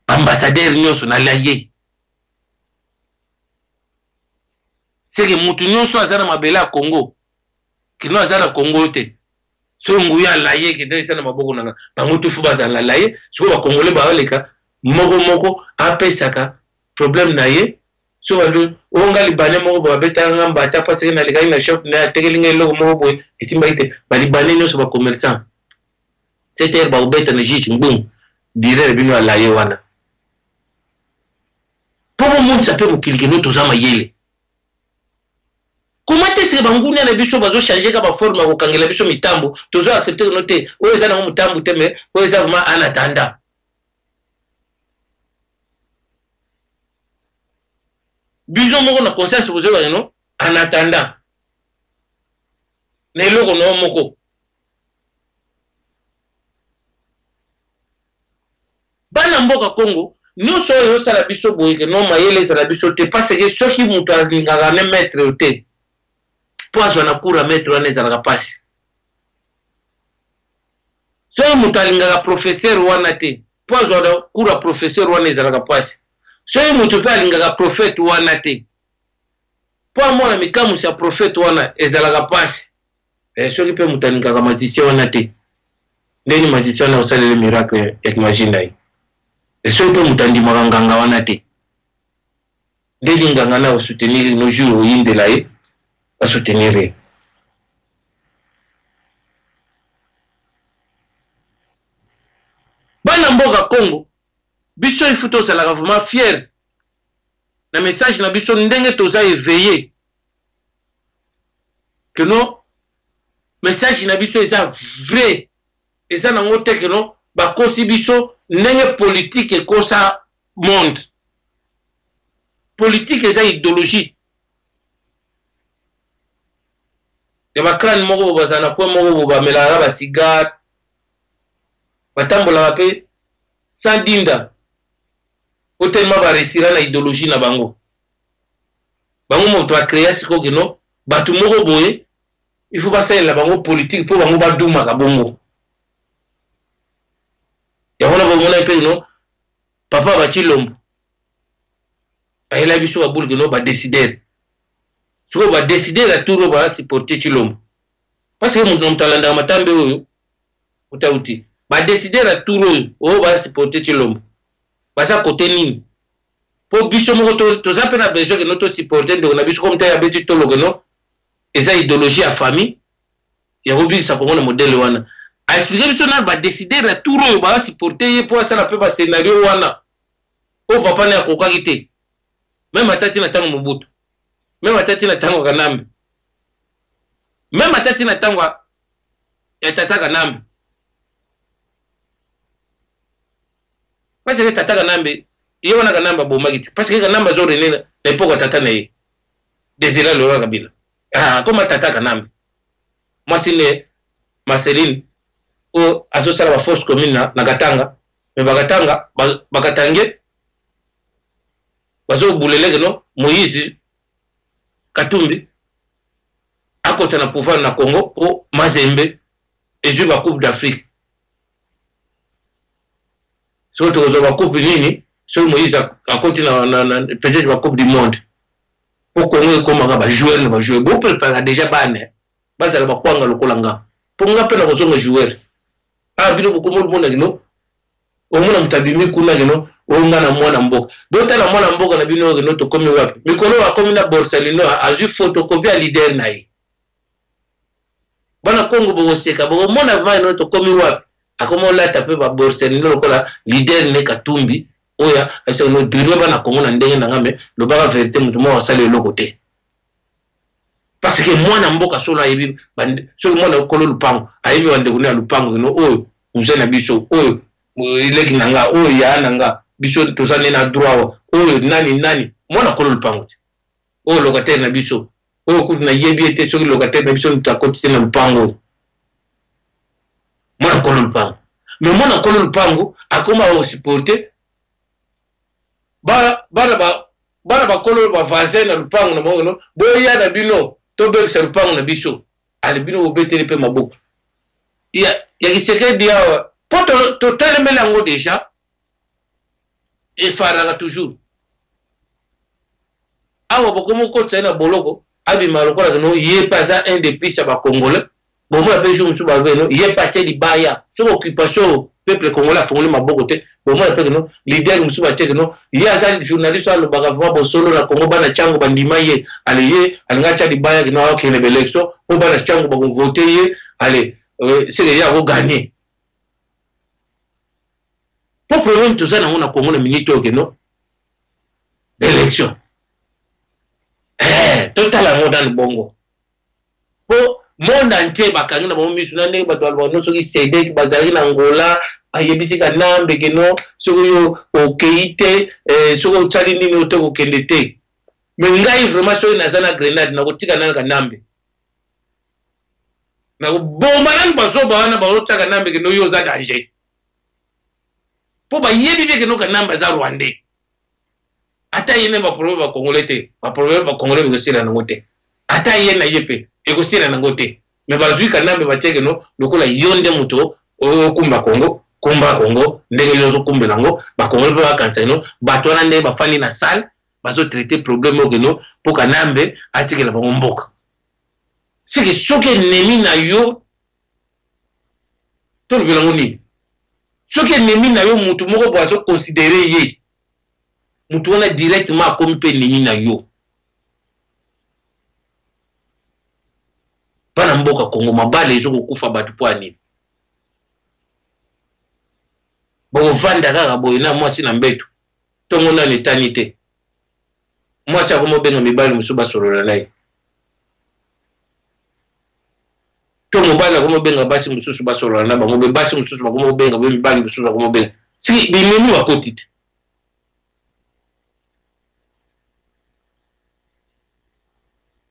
ambassadeur nyonso na laye c'est que mutu nyonso azana mabela Congo kino azana Congo te so nguya laye ke ndesa na maboko nanga bango tufu bazana laye so ba Congolais ba oleka moko apesaka problème na ye so walu onga libane moko ba beta ngamba ta parce na ligai na shop na tegelinga loko moko boy isimba ite ba libane nyonso ba commerçant c'était ba obeta na jichi mbung dire bino laye wana pomo munza pe mukilike no tozama yele comment est-ce que bangunia na biso bazo changer ka ba forme ko kangela biso mitambo tozo accepter no te o eza na mutambo te mais o eza vraiment en attendant biso moko na conscience bozo ba no en attendant na eloko no moko bana mboka Congo nyonso oyo osala biso boye ke no mayele ezala biso te parce que soki moto alingaka ne maître te po azwa na cour ya maître wana ezalaka mpasi soki moto alingaka professeur wana te po azwa na cour ya professeur wana ezalaka mpasi soki moto mpe alingaka prophète wana te po amona mikamusi ya prophète wana ezalaka mpasi soki mpe moto alingaka magicien wana te ndeni magicien wana osalele miracle ya kimagine na ye soki mpe moto andimaka nganga wana te ndeni nganga na osoutenir no jour oyindela ye asoutenir ye bana mboka Congo biso ifu tozalaka vraiment fier na message na biso ndenge toza éveillé que no message na biso eza vrai eza nango te que no bakosi biso ndenge politique ekosa monde politique eza idéologie ya bakrane moko bazana kwe moko bamelaka basigare batambolaka mpe sans dinda otelema baresira na idéologie na bango moto acréa sikoyo keno bato moko boye il faut basalela bango politique mpo bango badumaka bongo yango na bomona mpe keno papa Batshilombo ayela biso babulu keno badécidere sikoyo badécidere atour oyo basupporte Tshilombo parce que moto na moto alandaka matambe oyo utauti badécidere atour oyo basupporte Tshilombo baza kote nini po biso moko toza mpe na besoin keno tosupporte ndeko na biso komi te ya beti tolo keno eza idéologie ya famille yango bikisa kongo na modele wana aexplike biso na badécidere atour oyo basupporte ye mpo asala mpe bascénario wana oyo papa ne akokaki te meme atati na ntango Mobutu meme atati na ntango Kanambe meme atati na ntango ya tata Kanambe parce que tata Kanambe ye wana Kanambe abomaki te parce que Kanambe azorene na epoko ya tata na ye Désiré Laurent Kabila koma tata Kanambe mwasi ne Marceline o azosala ba force commune na Katanga mais bakatange bazo bulele no Moïse Katumbi akota na pouvoir na Congo o Mazembe et ba Coupe d'Afrique so to zo ba coupe nini so Moïse akoti na peut-être ba Coupe du monde pour Congo comme ba joueur bo prépare déjà bane bazala ba kwanga lokolanga pour nga pena ko joueur bino beaucoup monde ngino o mona mutabimi kuna ngino o ngana mwana mboka dota na mwana mboka na bino ngino to komi wapi mikolo wa komi na Borsalino azu photocopie à leader nayi bana Congo bo seka bo mona va no to komi wapi akomo la tape ba Borsalino lokola leader ne Katumbi oya asa no diriyo bana Congo na ndenge na ngame lo ba vérité mutu mo wasale lo côté parce que mwana mboka solo ayebi solo mwana kolo lupango ayebi wande kuna lupango no oyo uzena biso oyo ileki nanga oyo ya nanga biso tozane na droit oyo nani mwana kolo lupango oyo locataire na biso oyo kuti na yebi ete soki locataire na biso tutakotise na lupango mwana kolo lupango mais mwana kolo lupango akoma o supporter bana kolo ba vaser na lupango na mongo no boya na bino to be se lupango na biso ale bino obetele pe maboko ya kiseke dia poto to telemela ngo déjà et faranga toujours awa bokomo ko tsena boloko abi malokola no yé pas un des pays ba congolais bon moi pe jour suba veno yé pas te di baya so occupation peuple congolais fongole maboko te bon moi pe no leader musuba te no ya za journaliste lo bagava bo solo na Congo bana chango bandima ye ale ye alnga di baya no ke ne belection o bana chango ba voter ye ale c'est déjà au gagner pour problème tout ça na Congo na minute ok no élection total amour dans le bongo pour monde entier bakangi na bo misu na ne bato albo soki cede bazali na Angola ayebisi ka nambe ke no soki yo okeite soki tsali nini otoko kende te mais ngai vraiment soki nazana grenade na kotika na ka nambe na bomba nan bazo bana ba otaka nambe ke no yo za danger po ba yebi ke no ka namba za Rwandais ata yene ba problème ba Congolais te ba problème ba Congolais ko sira na ngote ata yene yepe e ko sira na ngote mais ba zui ka nambe ba teke no lokola yonde muto o kumba Congo ndenge yo kumbela ngo ba Congolais ba kansa no ba tona nde ba fani na salle ba zo traiter problème o no po ka nambe atike la ba mboka c'est que soke nemi na yo to le ngo ni soke nemi na yo mutu moko bo azo considérer ye mutu wana directement comme pe nemi na yo bana mboka Congo mabale ezo kokufa batu po ani bo vanda kaka boye na mwasi na mbeto tongo na l'éternité mwasi akomo benga mibali musuba solola naye to mobala komo benga basi mususu basolola na bango be basi mususu bakomo benga be mibali mususu bakomo benga si binemi wakotite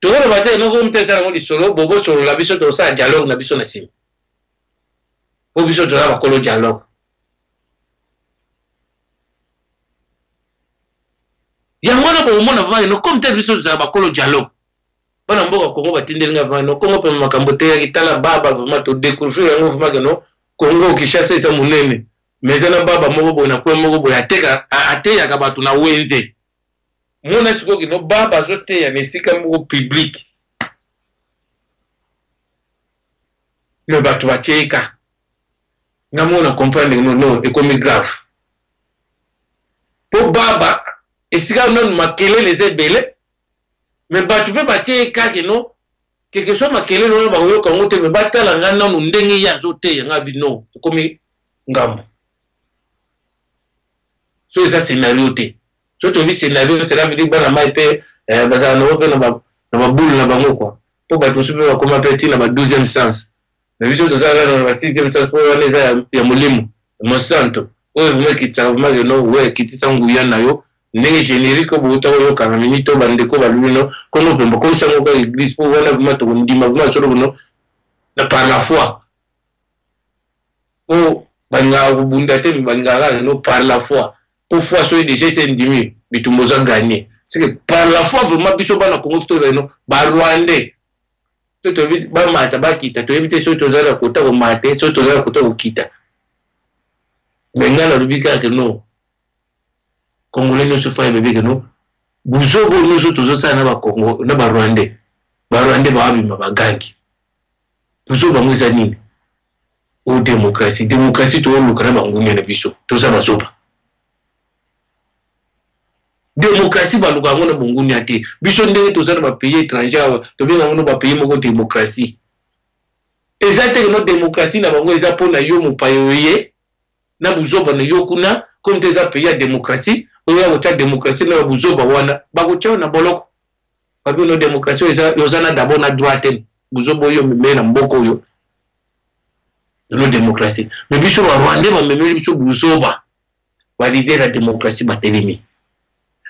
tokona bate no ko mtesa ngo lisolo bobo solo la biso to sa dialogue na biso na sim po biso to ba kolo dialogue yangona bo mona va no comme tel biso za ba kolo dialogue bana mboka Congo batindeli nga va no Congo pe makambo te ya kitala baba vraiment to découvrir yango vraiment no Congo Kinshasa isa munene mais na baba moko bo na kwa moko bo ateka ateya ka batu na wenze mona sikoki no baba zote ya mesika moko public le batu bateka na mona comprendre no ekomi grave po baba esika non makele les ebele mais batu pe bateka ke no quelque chose makele no ba yo ka ngote me batala ngana no ndenge ya zote ya ngabi no ekomi ngambo so ça scénario te so to vi scénario c'est là veut dire bana mai pe bazana no pe na ba boule na bango quoi po batu super ba koma pe tina ba 12e sens na vision de ça na ba 6e sens po wana za ya mulimo mo santo o me kitsa ma no we kitisa nguya na yo ndenge générique bo to yo kana minito bande ko baluno ko no pembo ko sango ko église po wana ma to ndima ma solo no na par la foi oh banga kubundate banga no par la foi pour fois soit déjà c'est 10 000 bitumboza gagner c'est que par la foi vraiment biso bana Congo to no ba Rwandais to to ba mata ba kita to ebite so to zara kota ko mate so to zara kota ko kita bengala rubika que no Congolais no se fa bébé que no buzo bo no so to zo sana ba Congo na ba Rwandais ba abima ba gangi buzo ba mwisa nini o démocratie to lukana bangunya na biso to za bazoba démocratie ba lukana na bangunya te biso ndenge to za ba pays étranger to benga no ba pays moko démocratie exactement no démocratie na bango eza pona yo mupayoye na buzoba na yo kuna comme des pays ya démocratie oya ko démocratie na buzoba wana ba ko na boloko ba no démocratie eza yozana d'abord na droite buzoba yo me na mboko yo no démocratie mais biso wa Rwanda ba memeli biso buzoba ba leader la démocratie ba telemi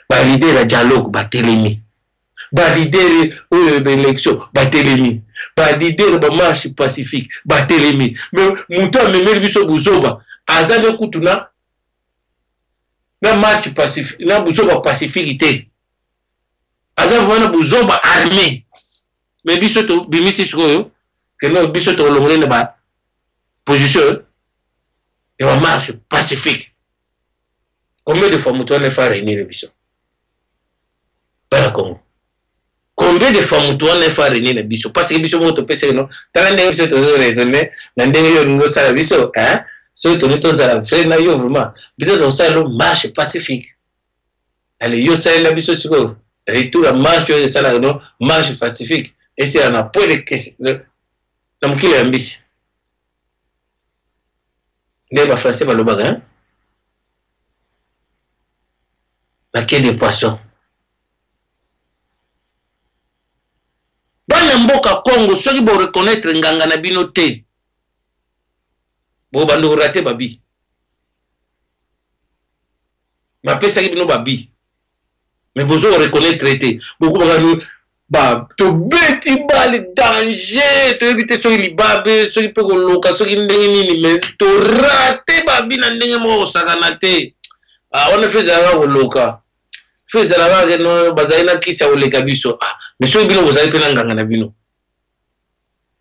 ba leader la dialogue ba telemi ba leader élection ba telemi ba leader ba marche pacifique ba telemi mais muto memeli biso buzoba azane kutuna na marche pacifique na buzoba pacifique azane wana buzoba armée mais biso to bimisi sikoyo que no biso to longone ba position et on marche pacifique. Combien de fois nous avons fait réunir les bisons? Pas la Congo. Combien de fois nous avons fait réunir les bisons? Parce que les bisons vont te passer, non? Tant que nous avons raisonné, nous avons fait la bisson, hein? Ceux qui ont fait la bisson, vraiment, bisons dans ça, marche pacifique. Allez, yo ça, la bisson, c'est quoi? Retour à marche, marche pacifique. Et c'est un appel de question. Nous avons fait la bisson. Les Français va le bagarre. La quai des poissons. Dans le Mboka Congo, ceux qui vont reconnaître Nganga na binote. Bon, bando raté babi. Ma pesa qui bino babi. Mais vous reconnaître traité. Beaucoup de bah, to beti bali danger, to éviter ceux qui babe, ceux qui peuvent loka, ceux qui n'engagent mais to rater babi na ndenge mo saganate. Ah, on a fait ça au loka. Fait ça là que no bazaina kisa au lekabiso. Ah, mais ceux qui vous avez pena nganga na bino.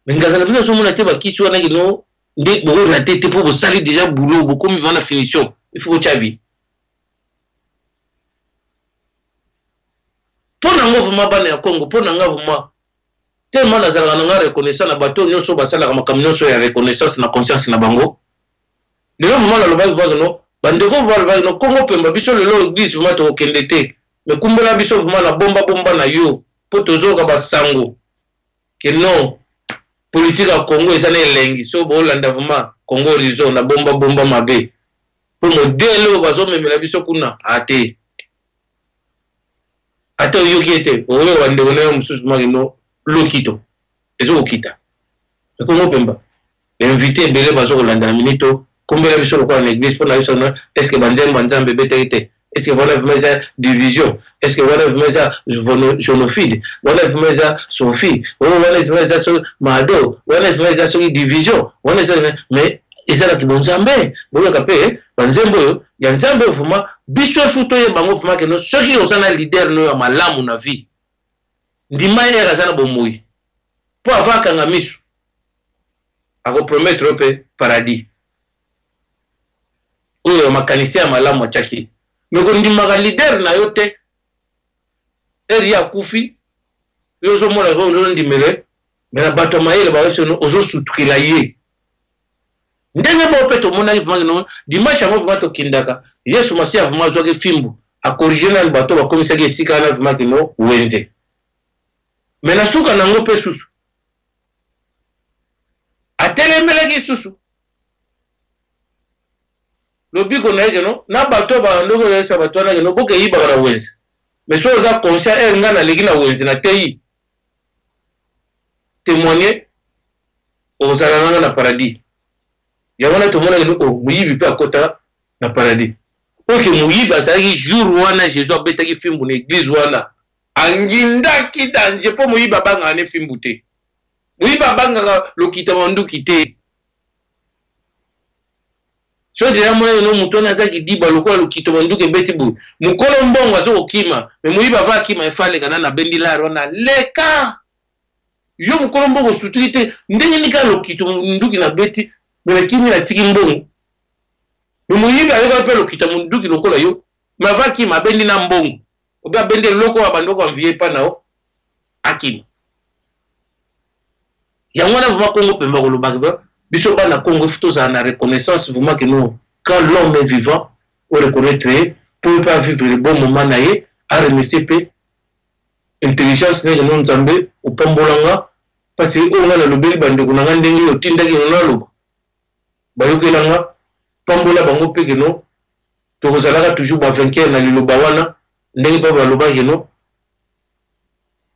Mais nganga na bino so mona te ba kisi wana kino ndé bo rater te pour vous salir déjà boulot, beaucoup mi vana finition. Il faut chabi. Pour n'engager bana ya Congo, pour n'engager tellement nazala nga reconnaissance na bato nyonso basala kama kamnyonso ya reconnaissance na conscience na bango. Lelo mama na lobazi no bandeko balba no Congo pemba biso lelo église vraiment to kendete. Mais kumbela biso vraiment na bomba na yo po tozoka basango. Que non politique ya Congo ezana elengi so bo landa vraiment Congo horizon na bomba mabe. Pour modèle bazo memela biso kuna ate. Ata yoki ete owe wande wona mususu magino lokito ezo okita ko ngopemba invité bele bazo kolanda minito kombela biso kwa na église pour na biso no est-ce que banzemba nzambe betete est-ce que voilà vraiment division est-ce que voilà vraiment génocide voilà vraiment Sophie voilà vraiment so mado voilà vraiment so division voilà mais ezala ki bonzambe boyo kapé banzembo ya nzambe vraiment biso futo ye bango vraiment que no soki osana leader no ya malamu na vie ndima era sana bomoi po avaka nga misu ako promettre pe paradis oyo makanisi ya malamu achaki meko ndima ga leader na yote eri ya kufi yo zo mona ko ndo ndimele mena bato maele ba weso ozo sutukila ye ndenge bo peto mona vraiment no dimanche mo vraiment to kindaka Yesu Masia vraiment zo ke fimbu a corriger na bato ba komisa ke sika na vraiment no wenze mena suka na ngope susu atelemele ki susu lobiko na yeke no na bato ba ndoko yesa bato na no boke yiba na wenze mais so za conscient nga na legi na wenze na teyi témoigner aux alanga na paradis ya wana to mona ko muyibi pe akota na paradis oke muyibi asaki jour wana Jésus abetaki fimbu na église wana anginda kitanje po muyiba banga ne fimbu te muyiba banga lokita mandu kite so déjà moi no mutona za kidiba lokola lukito manduke beti bu mukolo mbongo azo kima me muiba va kima efale kana na bendila rona leka yo mukolo mbongo sutrite ndenge nika lukito manduki na beti me kimi na tiki mbongo me muiba ayo pe lukito manduki lokola yo me va kima bendi na mbongo oba bende loko abandoko envier pa nao akima yangwana vuma Congo pemba ko lobaka biso bana Congo futo za na reconnaissance vraiment que nous quand l'homme est vivant on reconnaître pour pas vivre le bon moment naé à remercier pe intelligence ne non nzambe opambolanga parce que on a le bel bande ko nanga ndenge yo tindaki na loba bayokelanga pambola bango pe que non to kozalaka toujours ba vainqueur na liloba wana ndenge pa baloba que non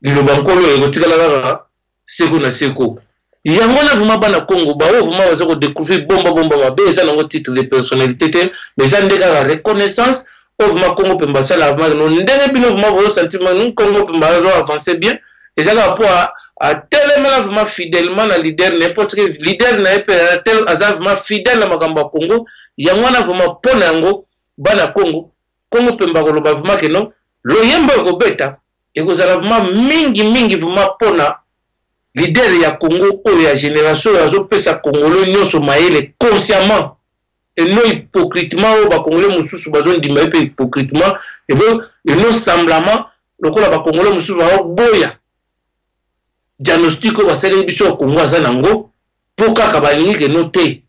liloba nkolo eko tikala seko na seko yangona vuma bana Congo ba vuma wazo ko découvrir bomba ba beza nango titre de personnalité mais ça ndeka la reconnaissance vuma Congo pemba sala vuma no ndenge bino vuma vo sentiment non Congo pemba avancer bien et ça va pour à tellement vuma fidèlement na leader n'importe quel leader na tel azavuma fidèle na makamba Congo yangona vuma pona yango bana Congo pemba ko loba vuma que non lo yemba ko beta et ko zala vuma mingi vuma pona leader ya Congo ou ya génération ya zo pesa Congolais nyonso maele consciemment et non hypocritement ou ba Congolais mususu bazon di maïpe hypocritement et non semblement lokola ba Congolais mususu ba boya diagnostic ba sele biso Congo azanango pour kaka balingi ke noté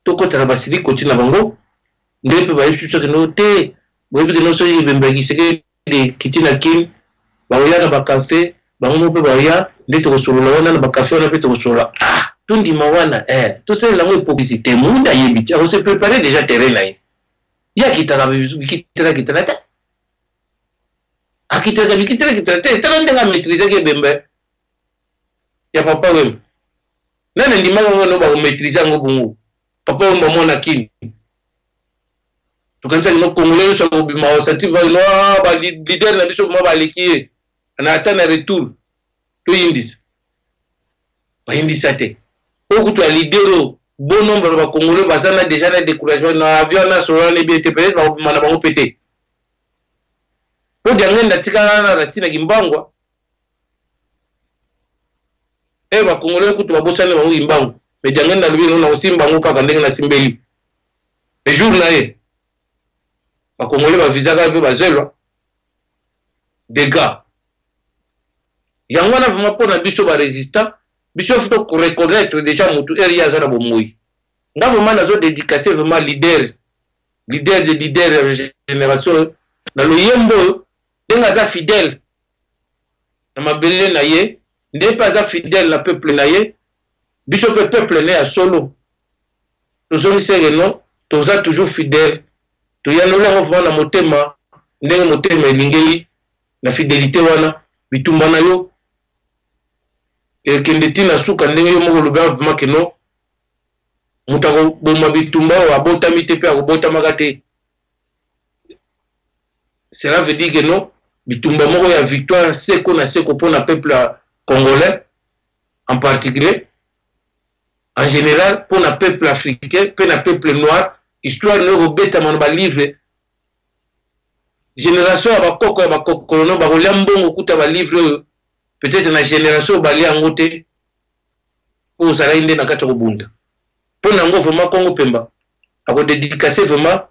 to kota na basili kotina bango ndepe ba yisu ke noté boyebi ke no so yibembagi seke de kitina kin ba oyana ba café bango pe ba ya ndito kosolola wana na bakafe wana pe tokosolola tundi mawana tosala lango hypocrisie munda yebi on se préparer déjà terrain là ya kitaka ta akitaka te tala ndenga maîtriser ke bembe ya papa wem nana ndima ngo ba maîtriser ngo bungu papa wem mona kini tukanza no congolais so bima osati ba no ba leader na biso mo ba likie na atana retour to indis ba indis ate oku to leader bon nombre ba congolais bazana déjà na découragement na avion na solo na bien peut ba mana ba pété po diangenda tikana na rasina kimbangwa ba congolais ku to ba bosana ba kimbangwa me diangenda lubino na usimba ngo kaka ndenge na simbeli le jour na ye ba congolais ba visa ka pe ba zelwa dégâts yangwana vuma pona biso ba résistant biso faut reconnaître déjà mutu area za bomoi ngabo mana zo dédicacer vraiment leader de leader génération na loyembo denga za fidèle na mabele na ye n'est pas za fidèle na peuple na ye biso peuple ne a solo to zo nisere non to za toujours fidèle to yanola ngo na motema ndenge motema elingeli na fidélité wana bitumba na yo et kende tina suka ndenge yo moko loba vuma keno mutako boma bitumba wa bota mite pe akobota makate cela veut dire que non bitumba moko ya victoire seko na seko pour le peuple congolais en particulier en général pour le peuple africain pour le peuple noir histoire ne robeta man ba livre génération ya bakoko ya bakokolono bakolia mbongo kuta ba livre peut-être na génération bali angote pour ça inde na kati kobunda pour nango vraiment Congo pemba ako dédicacer vraiment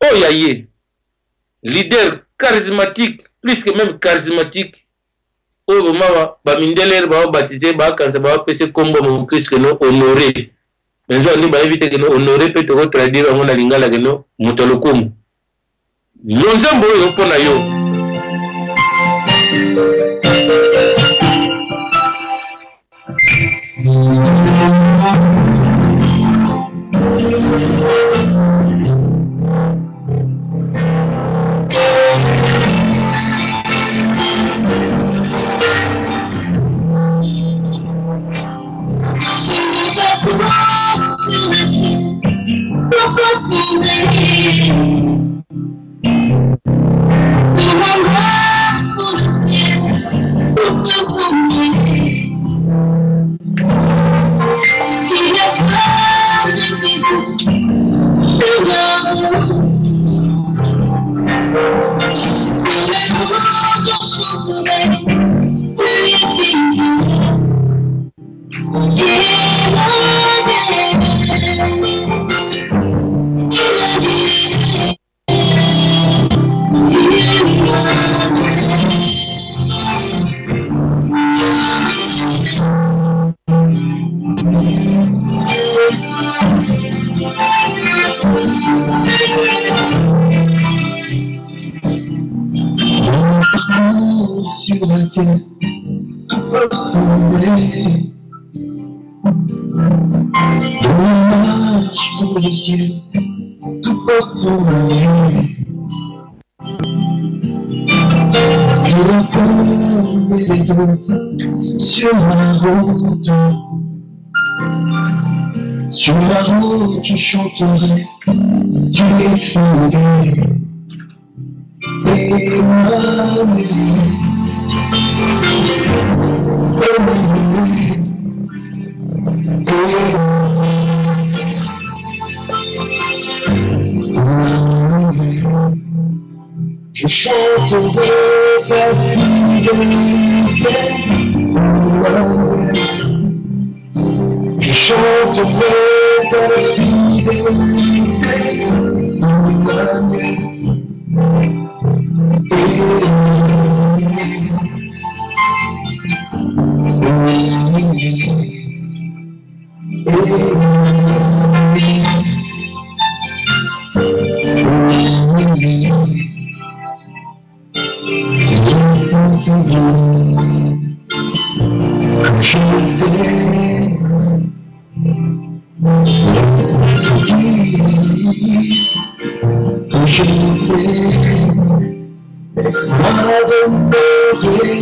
oh yaye leader charismatique plus que même charismatique oh vraiment ba mindeler ba baptisé ba kanza ba pese kombo mon Christ que no honoré mais on dit ba éviter que no honoré peut te traduire en lingala que no mutalokumu Nzambo yo pona yo laquelle tout peut sembler. Dommage pour les yeux, tout peut sembler. Si la peur met les doutes sur ma route, je chanterai, tu es fidèle. Emmanuel, je chanterai ta fidélité. Je chanterai ta fidélité. Laisse-moi demeurer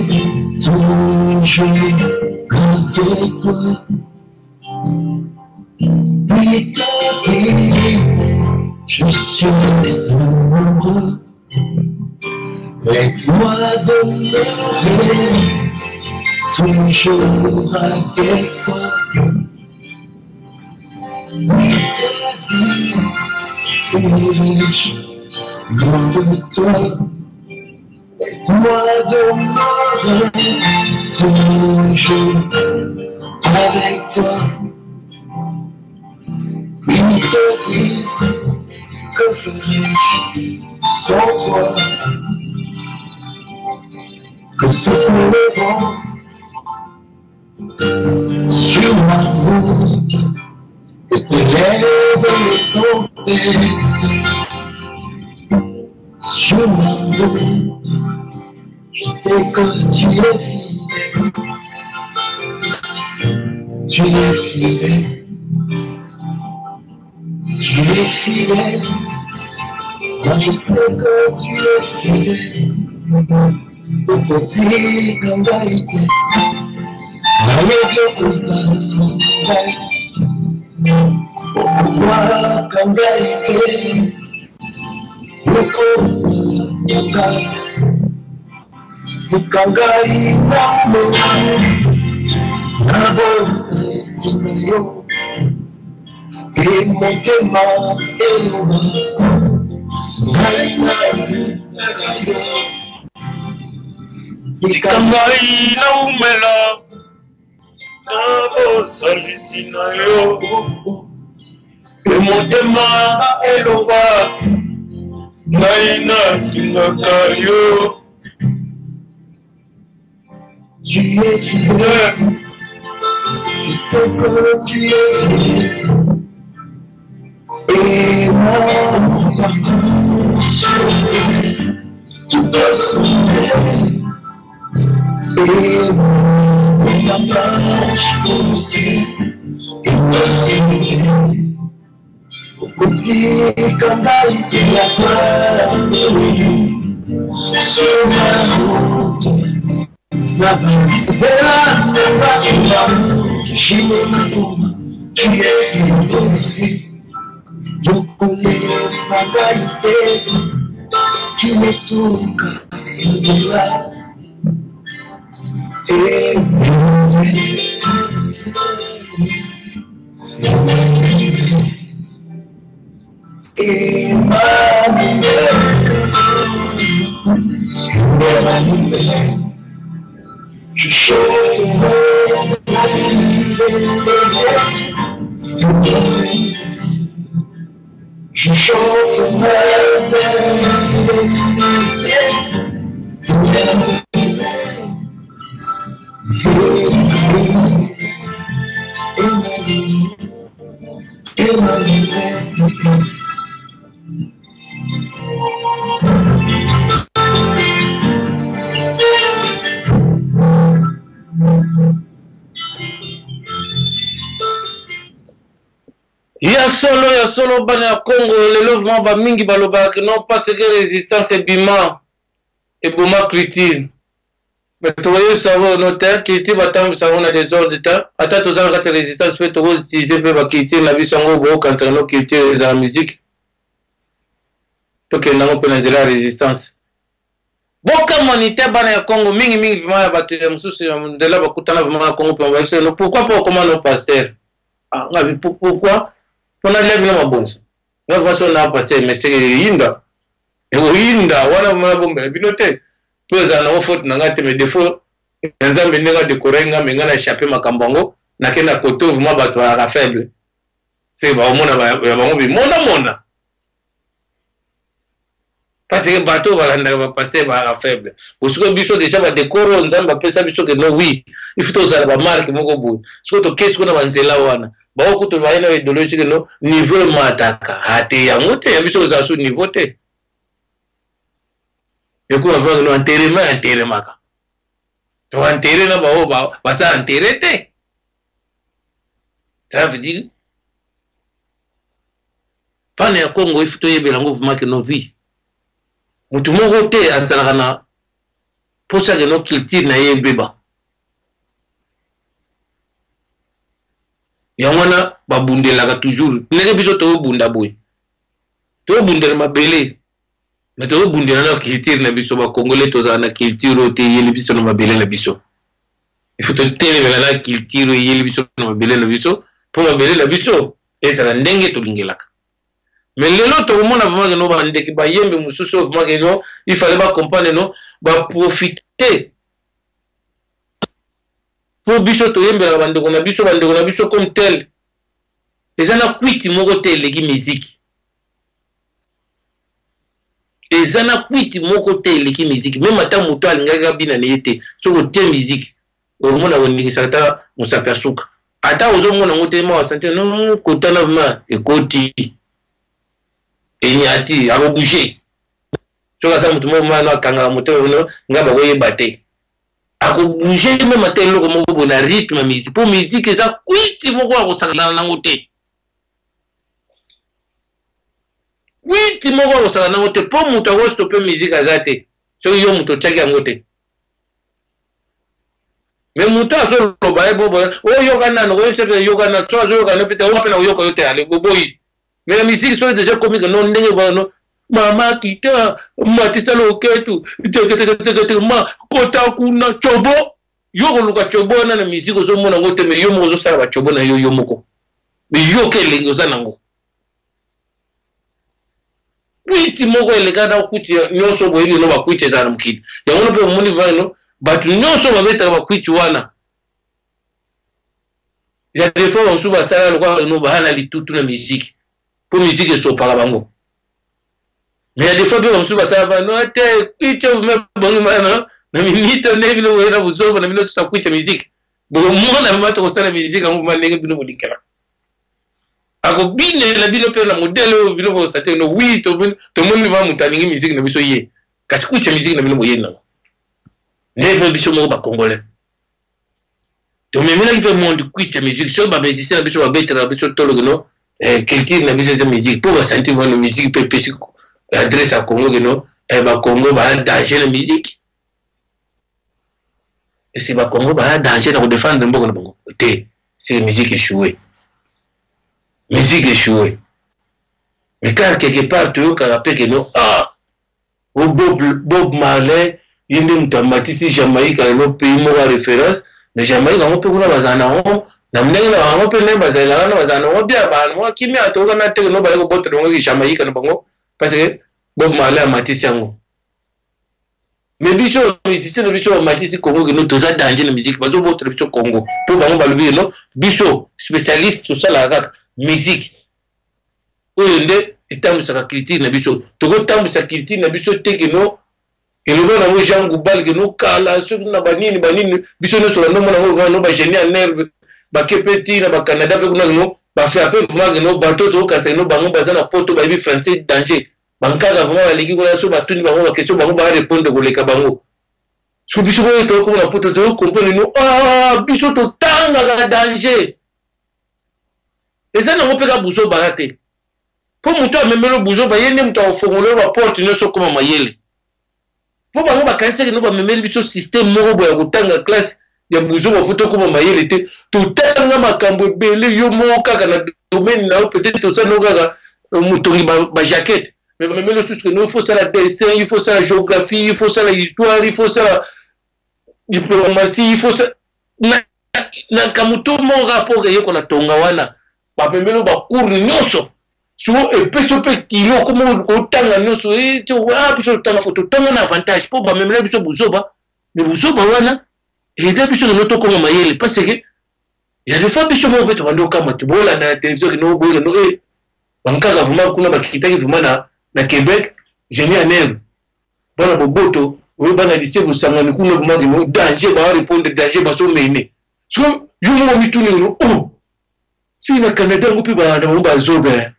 toujours avec toi. Oui, t'as dit, je suis amoureux. Laisse-moi demeurer toujours avec toi. Oui, t'as dit, loin de toi. Laisse-moi demeurer toujours avec toi. Il te dit, que ferais-je sans toi? Que souffle le vent sur ma route, que s'élève les tempêtes sur ma route. Je sais que tu es fidèle, tu es fidèle, tu es fidèle. Moi je sais que tu es fidèle. Au côté kangaïté, aïe que ça kangaï. Au pouvoir kangaïté, au ça kangaï. Zikangai na mena, na bosa esinayo, emotema eloba, ngai na yo. Zikangai na umela, na bosa esinayo, emotema eloba, ngai na yo. Tu es fidèle, je sais que tu es fidèle. Et moi, tu peux sourire. Et moi, ma marche aussi, et moi sourire. Au côté, quand ici la peur de l'élite, sur ma route. C'est là, sur l'amour, je me tu es fidèle. Je connais ma qualité, qui me souka, c'est là. Et je chante solo bana Congo le levement ba mingi baloba que non parce que résistance est bima et boma critique mais toi savoir notaire qui était battant ça on a des ordres d'état attends tous ans la résistance fait tout utiliser ba critique la vie songo bo quand on critique la musique to que non peut la résistance boka monité bana Congo mingi vraiment battu mususu de là bakutana vraiment Congo pourquoi pas comment nos pasteurs pourquoi on a levé ma bonne na façon na pasteur mais c'est yinda wana mwana bombe binote toza na faute na ngate me défaut nzambe ndinga de korenga menga na échapper makambango na kenda koto vraiment bato ya faible c'est ba mona ba bango bi mona parce que bato balanda ba passer ba faible parce biso déjà ba décoro nzamba pesa biso que non oui il faut toza ba marque moko bout so to qu'est-ce qu'on a banzela wana ba okuto ba ina idéologie no niveau mataka ate ya mote ya biso za su niveau te et quoi avoir no enterrement ka to enterrer na ba ça enterrer te ça veut dire pas na Congo il faut to yebela mouvement que no vie mutu moko te azalaka na posa que no culture na yebeba yangwana babundelaka toujours ndenge biso tobunda boye tobundela mabele mais tobundela na culture na biso ba congolais tozala na culture te yeli biso na mabele na biso il faut totelemela na culture yeli biso na mabele na biso po mabele na biso ezala ndenge tolingelaka mais lelo tokomona vraiment que no bandeki bayembe mususu vraiment que no il fallait ba comprendre no ba profiter pour biso toyembela bandeko na biso comme tel ezana kwiti moko te leki musique ezana kwiti moko te leki musique même ata muto alingaka bina ne yete soko te musique omona woningisa ta musapasuka ata ozomona ngote ma santé non kotana ma ekoti enyati abo bouger soka sa muto mo ma kanga muto no ngaba koyeba te ako bouger même matin loko moko bona rythme musique pour musique eza kwiti moko akosakana nango te kwiti moko akosakana nango te po muto akostope musique aza te soki yo muto otiaki yango te mais muto azoloba ye bobo oyoka nano oyoka na so azoyoka no pete oyo pena oyoka yo te ale boboyi mais la musique soki déjà comique non ndenge bano mama kita matisa loketu ma kota kuna chobo yoko luka chobo na musique ozomona ngote me yo moko ozosala ba chobo na yo moko me yo kelengi oza nango kwiti moko elegana kuti nyonso boyebi no bakwiti ezala mokili yango mpe omoni vano bato nyonso babetaka bakwiti wana ya defo bamosusu basala lokwa no bahana litutu na musique po musique esopaka bango mais il y a des fois que on se passe à non te quitte même bon mana na minute ne bilo wena buzo na bilo sa quitte musique bon moi na mata ko sala musique ngo manenge bilo bodikela ako bine la bilo pe na modèle bilo ko sa te no oui to mon va mutaningi musique na biso ye kasi quitte musique na bilo moye na ne biso mo ba congolais to me mena ki monde quitte musique so ba musicien na biso ba betre na biso tolo no quelqu'un na biso sa musique pour sentir la musique pe adresse à Congo que non et bah Congo va danger la musique et c'est bah Congo va danger dans défendre un bon Congo c'est musique échouée mais quand quelque part tu veux rappeler que non Bob Marley il est mutamati Jamaïque a un pays mo référence mais Jamaïque on peut kuna bazana na mnenga on peut ne bazala na bazana on bien ba moi qui me atoka na te no ba ko botre ngo Jamaïque na bango parce que Bob Marley a matisi yango mais biso musicien na biso matisi Congo que nous tous a danger na musique bazo botre biso Congo pour bango balubi no biso spécialiste tout ça la musique oyo nde etambusaka critique na biso tokotambwisa critique na biso te que no eloba nango Jean Goubal que no kala soki na banini biso nyonso bandomona ngo no bagénie en herbe bakepeti na bacanada mpe kuna no bafrape vraiment no bato tokokatisa no bango baza na poto bayebi français danger bankaka vraiment baleki kuna so batuni bango bakestion bango barépondre koleka bango so biso oyo tokoma na poto tokokomprendre no biso totangaka danger eza nango mpe ka buzoba te mpo moto amemeli buzoba ye nde moto afongoleli baporte nyonso okoma mayele mpo bango bakanisaki no bamemeli biso systeme moko boya kotanga classe ya buzoba mpo tokoma mayele te totanga makambo ebele yo moko kaka na domaine na yo peut-être tosala kaka motongi bajaquette mais bamemeli osusu ke no il faut sala dessin il faut sala géographie il faut sala histoire il faut sala diplomatie il faut sala na kamuto mo rapport ye kona tonga wana bapemelo bacours nyonso so epeso pe kilo komo otanga nyonso to biso tanga photo tanga na avantage po bamemela biso buzoba mais buzoba wana eda biso no to koma mayele parce que ya des fois biso mo beto bando kama tibola na télévision que no boye no bankaka vraiment kuna bakitaki vraiment na Québec génie anem bana boboto oui bana lycée busangani kuna kuma danger ba répondre danger ba so mene so yumo mituni no si na Canada ngupi ba na ba zobe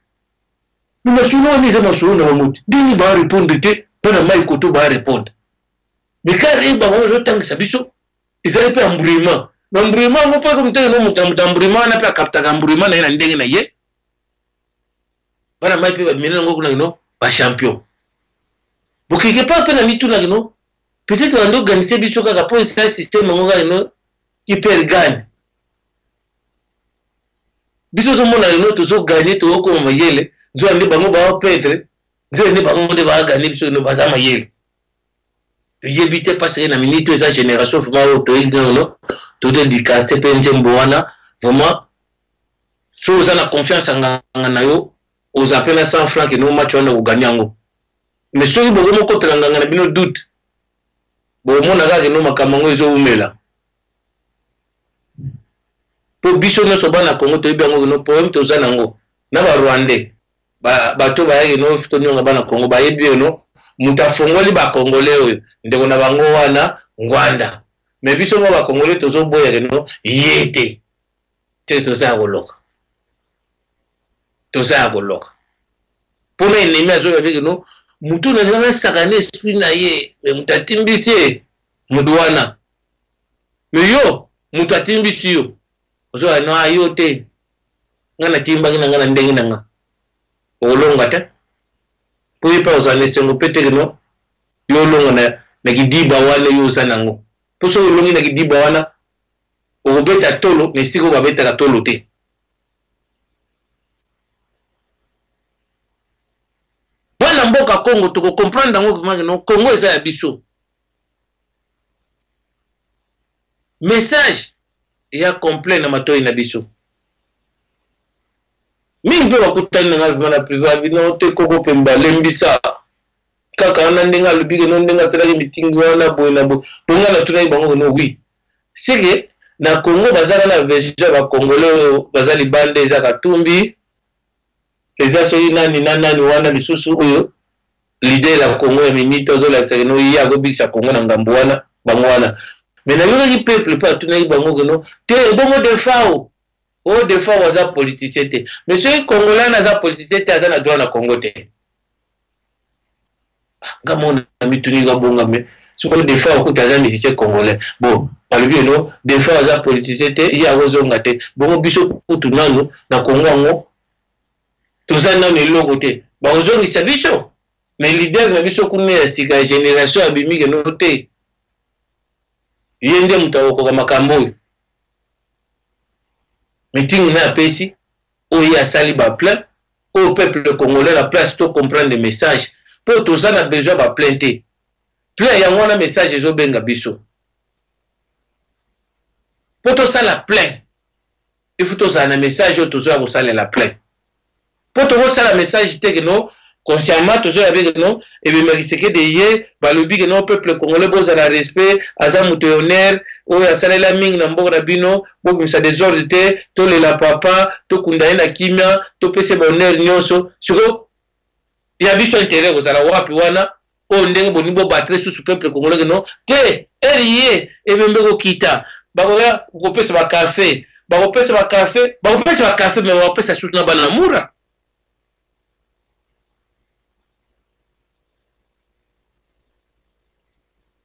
nous nationaux ni zama so na bamuti dini ba répondre te bana mai koto ba répondre mais quand il ba on tang sabiso ils pe ambriment l'ambriment ngo pa comme te no mutambriment na pa kapta ambriment na ndenge na ye bana mai pe ba mena ngo kuna no ba champion bokeke pa pe na mituna no peut-être on doit organiser biso kaka pour ce système ngo no qui perd gagne biso to mona no to so gagner to ko mayele zo ande bango ba perdre zo ande bango de ba gagner biso no baza mayele to yebite parce que na minute eza génération vraiment to igno to dédicacer pe njembo wana vraiment so za na confiance nganga na yo aux appels à 100 francs que no match wana ko gagner ngo mais so bo mo ko tranga na bino doute bo mona ga ke no makamango ezo umela po biso no so bana Congo to biango no problème to za nango na ba Rwandais ba to ba yake no to nyonga bana Congo ba yebi no mutafongoli ba Congolais oyo ndeko na bango wana ngwanda mais biso mo ba Congolais to zo boya ke no yete te to za goloka pona ennemi azo ya beke no mutu na ngana sakane esprit na ye mutatimbisi mudwana mais yo mutatimbisi yo ozo no ayo te ngana timba ngana ndenge nanga olonga ta poyi pa ozo nestengo pete no yo longa na gidiba wale yo sanango poso olongi na gidiba wana obeta tolo ne siko babeta ka tolo te bana mboka Congo to comprendre ngo vraiment no Congo eza ya biso message ya complet na matoi na biso mingi pe bakutani na ngala privé bino te koko pemba lembisa kaka na ndenga lubige no ndenga tsala mitingi wana boy na bo donga na tuna bango no oui c'est que na Congo bazala na version ba Congolais bazali bande eza katumbi eza so nani wana lisusu oyo l'idée la Congo ya minute zo la sekeno ya go bikisa Congo na ngambo wana bango wana mais na yo ki peuple pas tuna bango no te bongo de fao o de fao waza politicien te mais ce Congolais na za politicien te aza na droit na Congo te ngamona mituni ga bonga mais ce ko de fao ko taza musicien congolais bon alobi no de fao waza politicien te ya go zonga te bongo biso kutu nano na Congo ngo tozana na eloko te ba ozongisa biso mais leader na biso kuna ya sika génération abimike no te yende mutawoko kama makambo meeting na pesi oya sali ba plein au peuple congolais la place to comprendre le message pour tozana besoin ba plainte plein ya ngona message ezo benga biso pour to sala plein il faut tozana message to zo ko sala la plein pour to sala message te que no consciemment toujours avec non et bien risquer de yé balobi que non peuple congolais boza la respect azamu honneur o ya salela ming na mbora bino bo bisa désordre te to le la papa to kunda na kimia to pese bonheur nyonso siko ya biso intérêt ko sala wapi wana o ndenge bonimbo battre sous peuple congolais non te eriye e bembe ko kita bakoya ko pese ba café mais wa pese sous na bana mura.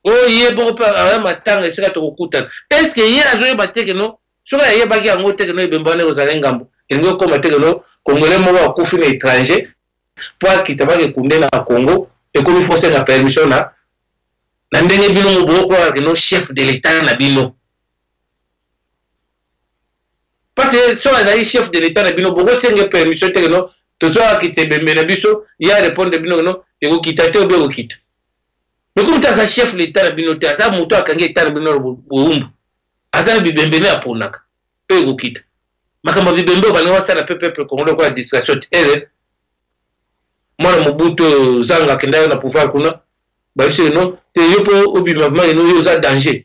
Oh, il est bon, matang, est-ce que tu écoutes? Est-ce qu'il y a un jour, que non? Sur la yé baki ango te que no ibembane ko zalengambo. elingi okoma te keno congolais moko akufi na étranger po akita bakekunde na Congo ekomi fo senga permission na ndenge bino moboko keno chef de l'état na bino parce que so azali chef de l'état na bino boko senga permission te keno tozo akite bembe na biso ya répondre bino keno ekokita te obe okita mais comme ta chef de l'état na bino te aza moto akangi état na bino boumbu aza bibembe na ponaka pe ekokita makambo bibembe balinga basala pe peuple congolais kwa distraction ere mwana Mobutu zanga kenda na pouvoir kuna babise no te yopo obima mama no yo za danger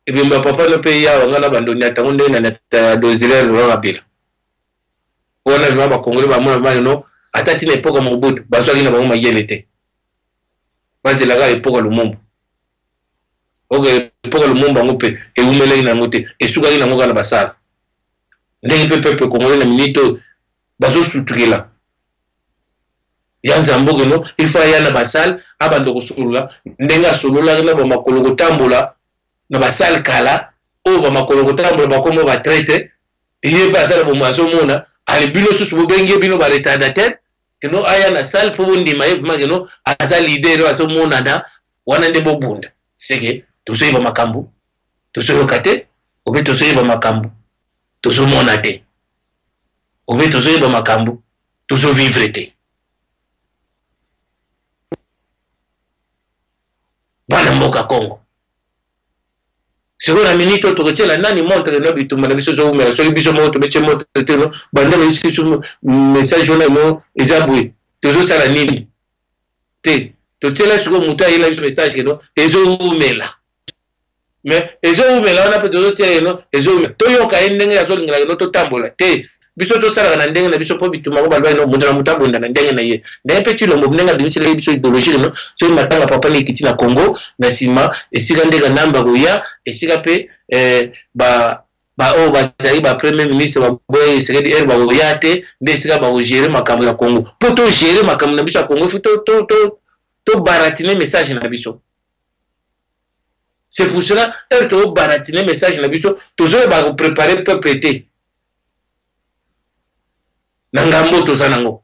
ebimba papa no pe ya wanga na bandoni atango ndenge na dozile ro ngabila wana bima ba congolais ba mwana mama no atati na epoka Mobutu bazwaki na bango mayelete bazela ga epoka Lumumba oge epoka Lumumba ngope eumele na ngote esuka ina ngoka na basala ndenge pe peuple congolais na minito bazo sutrila yanza mboge no il faut yana basal abando kosulula ndenga sulula na ba makolo kotambola na basal kala o ba makolo kotambola bakomo ba traite iye basala bo maso mona ali bino susu bo benge bino ba retardateur keno aya na sal po ndi maye mageno aza leader aso mona da wana nde bo bunda seke tosoyi ba makambu tosoyi kate obe tosoyi ba makambu toso mona te obe tosoyi ba makambu toso vivre te bana mboka Congo siko na minito tokotela nani montre no bitumba na biso zo umela so biso mo to beche montre te no banda ba isi so message na no ezabwe tozo sala nini te to tela siko muta ila biso message ke no ezo umela mais ezo umela wana pe tozo tela no ezo umela to yoka ndenge ya zo ngala no to tambola te biso to sala na ndenge na biso po bituma ko balwa no mundala mutabunda na ndenge na ye na pe tilo mo ndenge biso le biso idéologie no so matanga papa ni kiti na Congo na sima esika ndega namba goya esika pe ba o ba zali ba premier ministre ba boye sekedi er ba goyate nde esika ba gérer makambo ya Congo po to gérer makambo na biso ya Congo fi to baratiner message na biso c'est pour cela to baratiner message na biso toujours ba préparer peuple te nangambo tozanango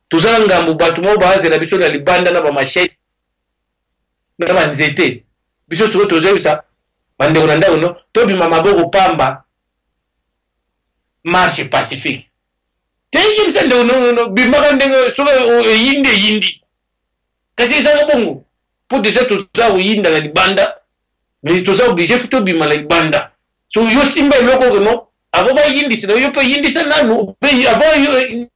tozana ngambo batu mo bazela biso na libanda na ba machete na ba nzete biso soko tozebisa bande na ndako no to bima maboko pamba marche pacifique teji msende no bima kandenge soko yindi kasi za bongo pour déjà toza yinda na libanda mais toza obligé futo bima na libanda so yo simba loko no avant ba yindi sino yo pe yindi sana no be avant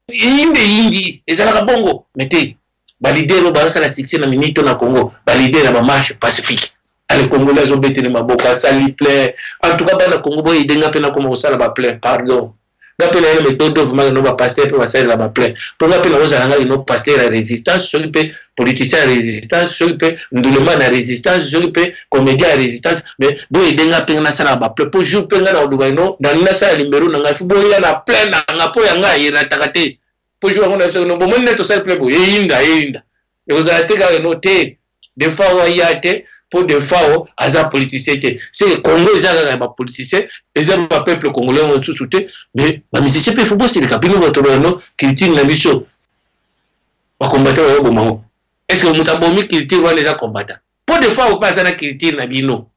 yindi ezalaka bongo mete ba leader ba sala succès na minito na Congo ba leader na ba marche pacifique ale congolais zo betene maboka sali plein en tout cas ba Congo boy denga pena comme osala ba plein pardon ngape na méthode vraiment no ba passer pe ba sala ba plein to ngape na ozanga no passer la résistance so pe politicien résistance so pe ndulema na résistance so pe comédien résistance mais boy denga pe na sala ba plein pour jour pe ngana oduga no na na sala limbero na ngafi boy ya na plein na ngapo ya nga yira takate pour jour on a fait no bo monne to sala plein boy yinda e ozate ka no te des fois wa yate pour des fois aza politicien c'est Congo ezaka ba politicien ezaka ba peuple congolais on sous-souté mais ba musicien pe football c'est le capino botono culture na biso ba combattant wa bomango est-ce que mutabomi culture wana eza combattant pour des fois pas na culture na bino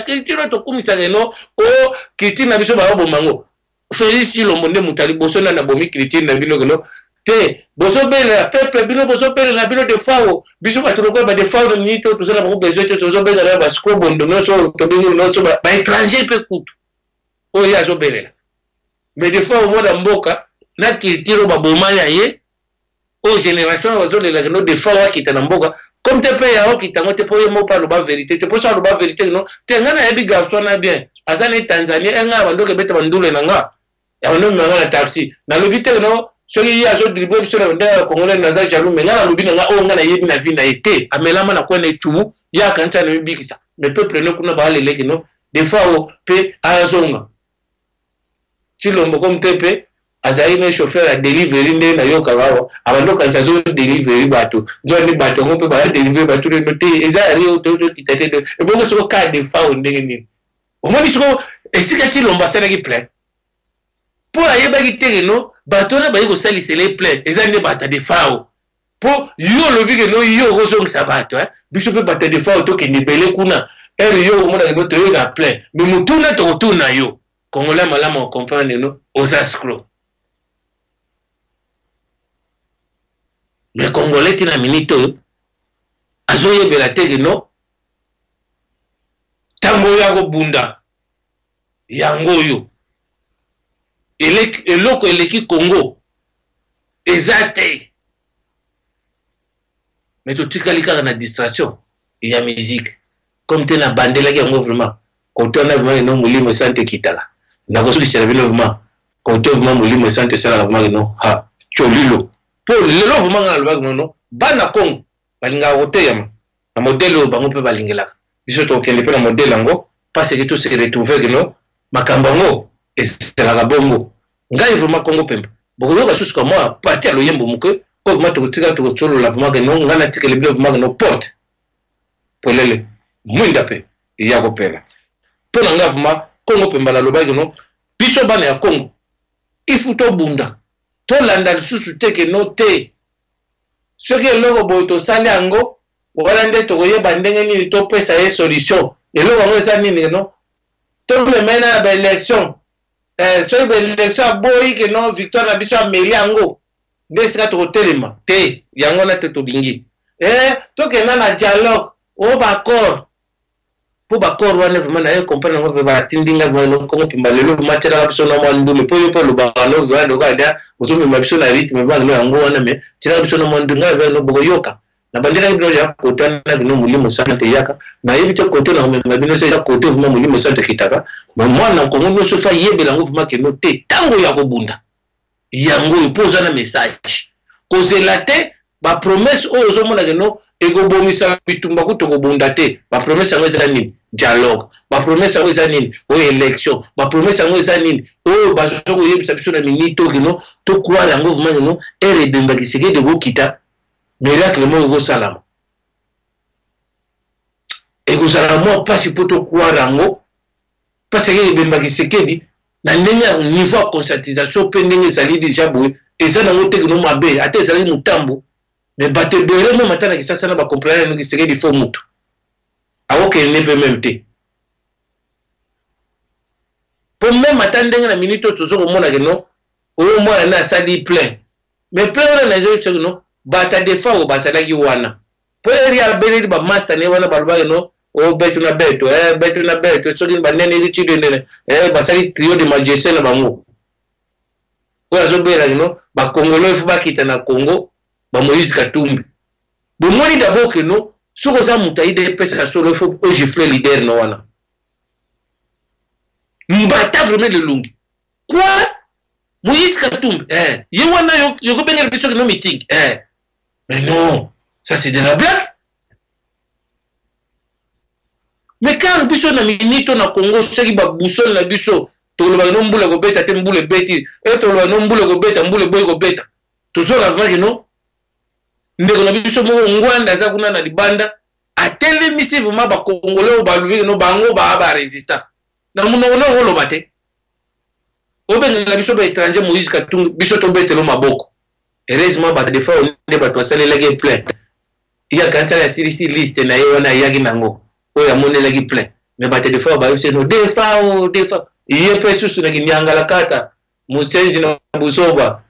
culture to kumisa no o culture na biso ba bomango Félix Lombo nde mutali boso na bomi culture na bino no te bozo bela peuple bino bozo bela na bino de fao biso batoko ba de fao ni to tozala ba besoin to zo bela ba scobo ndo so to bingi no so ba étranger pe kutu o ya zo bela mais de fao moda mboka na kitiro ba bomanya ye o génération bazo de la no de fao kita na mboka comme te pe ya o kita ngote po mo pa lo ba vérité te po so lo ba vérité no te ngana ya biga so na bien azana Tanzania nga ba ndoke beta bandule na nga ya no manga na taxi na lo vite no soki ya zo dribble biso na ndaya congolais na za jaloux mais ngana lobina nga o ngana yebi na vie na été amelama na kwene chubu ya kanisa na bikisa le peuple ne kuna ba leleki no des fois o pe azonga chilombo comme tepe azai ne chauffeur a delivery nde na yoka bawo abando kanisa zo delivery bato zo ni bato ngope ba delivery bato no te eza rio to kitate de e bongo so ka de fois o ndenge ni au moins et si quand il l'ambassade qui plaît pour aller bagi terreno batona ba ko sali c'est les plaît et ça ne bata de fao pour yo le big no yo rozo ça bato biso pe bata de fao to ke nebele kuna yo mo na to yo na plaît mais mutuna to tuna yo congolais malama on comprendre no aux escrocs mais congolais tina minito azoye bela terreno tango ya ko bunda yango yo eloko eleki Congo ezate mais totikali kaka na distraction ya musique comme te na bandela yango vraiment quand on a vraiment no mulimo sante kitala na ko sukisela bino vraiment quand on vraiment mulimo sante sala vraiment no ha cholilo pour lelo vraiment ngala ba no bana Congo balinga hoteyama na modèle bango pe balingela biso to kende pe na modèle ngo parce que tout se retrouver no makambango eselaka bongo ngai vraiment Congo pembe bokoyoka susu ka moi parti ya loyembo moke po vraiment tokotika tokosolola vraiment ke no ngai natikele bino vraiment no porte polele mwinda pe ya kopela mpo na ngai vraiment Congo pembe alobaki no biso bana ya Congo ifu tobunda tolanda lisusu te ke no te soki eloko boye tosali yango wana nde tokoyeba ndenge nini topesa ye solution eloko yango eza nini no toblemena na baélection soki baélection aboyi ke no victoire na biso ameli yango nde esika tokotelema te yango na te tolingi tokenda na dialogue o baccord mpo baccord wana vraiment naye comprendre yango mpe batindinga Congo pemba lelo matyelaka biso na mwa ndule mpo yo mpe olobaka no dokadia otomema biso na rythme bakino yango wana me tyelaka biso na mwa ndule ngai no bokoyoka na bandela bino ya kote na bino mulimo sante yaka na yebi te kote na komema bino se ya kote vraiment mulimo sante kitaka mais mwana Congo nyonso fa yebela yango vraiment keno te tango ya kobunda yango epoza na message kozela te ba promesse oyo ozomona keno ekobomisa bitumba kuto kobunda te ba promesse yango eza nini dialogue ba promesse yango eza nini oyo élection ba promesse yango eza nini oyo bazoko yebisa biso na minito keno to croire yango vraiment keno ere bemba kiseke de kokita miracle mo ekosalama ekozala mwa mpasi mpo tokroire yango parce ke ebembaki sekedi na ndenge ya niveau ya conscientisation mpe ndenge ezali deja boye eza nango teke no mabe ata ezalaki motambo me bato ebele meme ata na kisasa na bacomprendre no kisekedi fo motu akokende mpe meme te mpo meme ata ndenge na minute oyo tozo komonake no oyo mwana nde asali plein mais plein wana nazoyebisaki no bata defa oyo basalaki wana mpo eri abeleli bamasta ne wana balobaki no o betu na betu soki banene ritide ndene basali trio de majesté na bango oyo azobelaki no bakongolo efo bakita na Congo bamoïse Katumbi bomoni d'abord ke no soki oza moto aide epesaka solo efo ogifle leader no wana mbata vraiment lelungi quoi Moïse Katumbi ye wana yokobengela biso ke no meeting mais non ça c'est de la blague. Mais quand biso na minito na Congo soki ba busol na biso toloba no mbula ko beta te mbule beti toloba no mbula ko beta mbule boy ko beta tozola vraiment no ndeko na biso mo ngwanda za kuna na libanda atele misi vraiment ba congolais ba lubi no bango ba resistant na muno no holo bate obenga na biso ba étranger Moïse Katumbi biso to betelo maboko heureusement ba defa on ba to salela ke plein iya kanta ya sirisi liste na yo na yagi nango oya monelaki plein mais ba defa ba yo no defa iye pe susu na kinyangala kata musenzi na busoba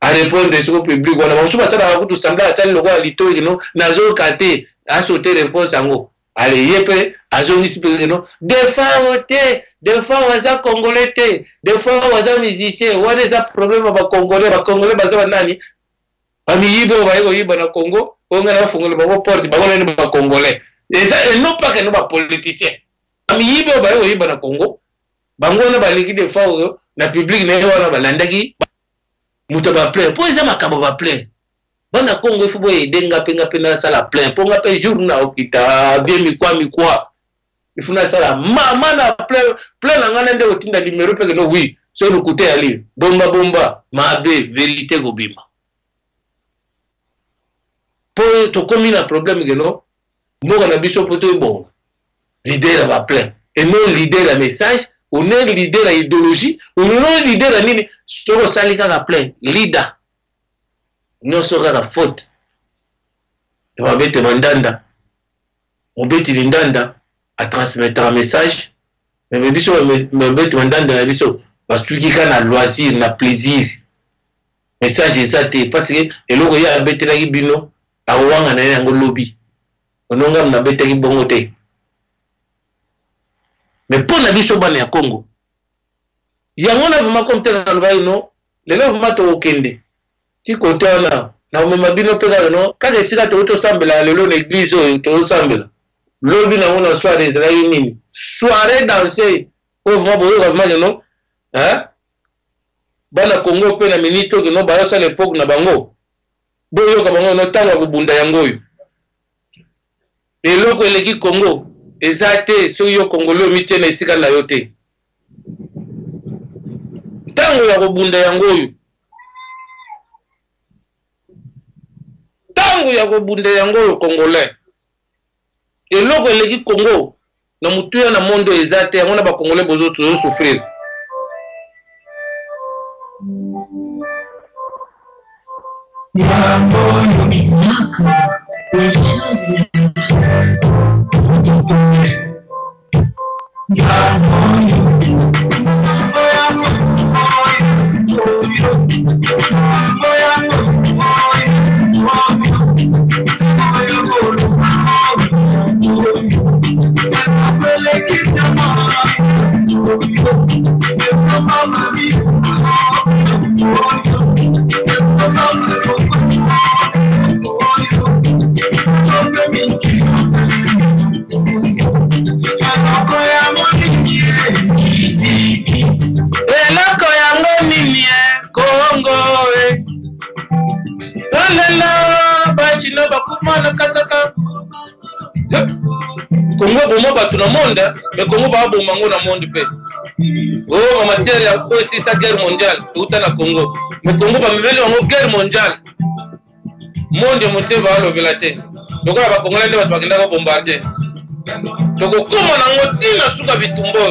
a répondre sur le public wana musuba sala kutu sambla sala lokwa litoyi no nazo kate asote réponse ango ale yepe azongisi pe no defa waza congolais te defa waza musicien wana eza problème ba congolais baza nani amiyibo ba yibo na Congo onga na fungole ba porte ba wana ba congolais eza non pas que no ba politicien amiyibo ba yibo na Congo bango na ba liki defa na public na wana balandaki muto ba plein po eza makabo ba plein bana Congo ifu boye denga penga pena sala plein ponga pe jour na okita bien mikwa ifuna sala mama na plein na ngana nde otinda numéro pe no oui so no kote ali bomba mabe vérité gobima po to komi na problème que no mboka na biso poto bon leader va plein et non leader à message on est leader à idéologie on est leader à nini soko salika ka plein leader nyonso kaka faute babete mandanda mobeti lindanda a transmettre un message mais biso babete mandanda ya biso basuki kana loisir na plaisir message ezate parce que eloko ya betelaki bino awanga na yango lobby ononga na betaki bongo te mais pour la biso bana ya Congo yango na vraiment comme tel na lobai no lelo vraiment to okende ti côté na omema bino peka no kaka esika to sambela lelo na église oyo to sambela lobby na ona soirée ezalaki nini soirée dansée oyo vraiment boyo vraiment no hein bana Congo pe na minito ke no bayosa l'époque na bango boyo ka bango no tanga kubunda yango oyo eloko eleki Congo ezate so yo Congolais mitie na esika na yo te tango ya kubunda yango oyo tango ya kubunda yango oyo Congolais eloko eleki Congo na mutu ya na mondo ezate yango na ba Congolais bozo to souffrir Congo bomo batu na monde mais Congo ba bo mango na monde pe oh en matière ko si sa guerre mondiale tout na Congo mais Congo ba mebeli wango guerre mondiale monde monte ba lo velate donc ba Congolais nde ba kenda ko bombarder donc comment na ngoti na suka bitumbo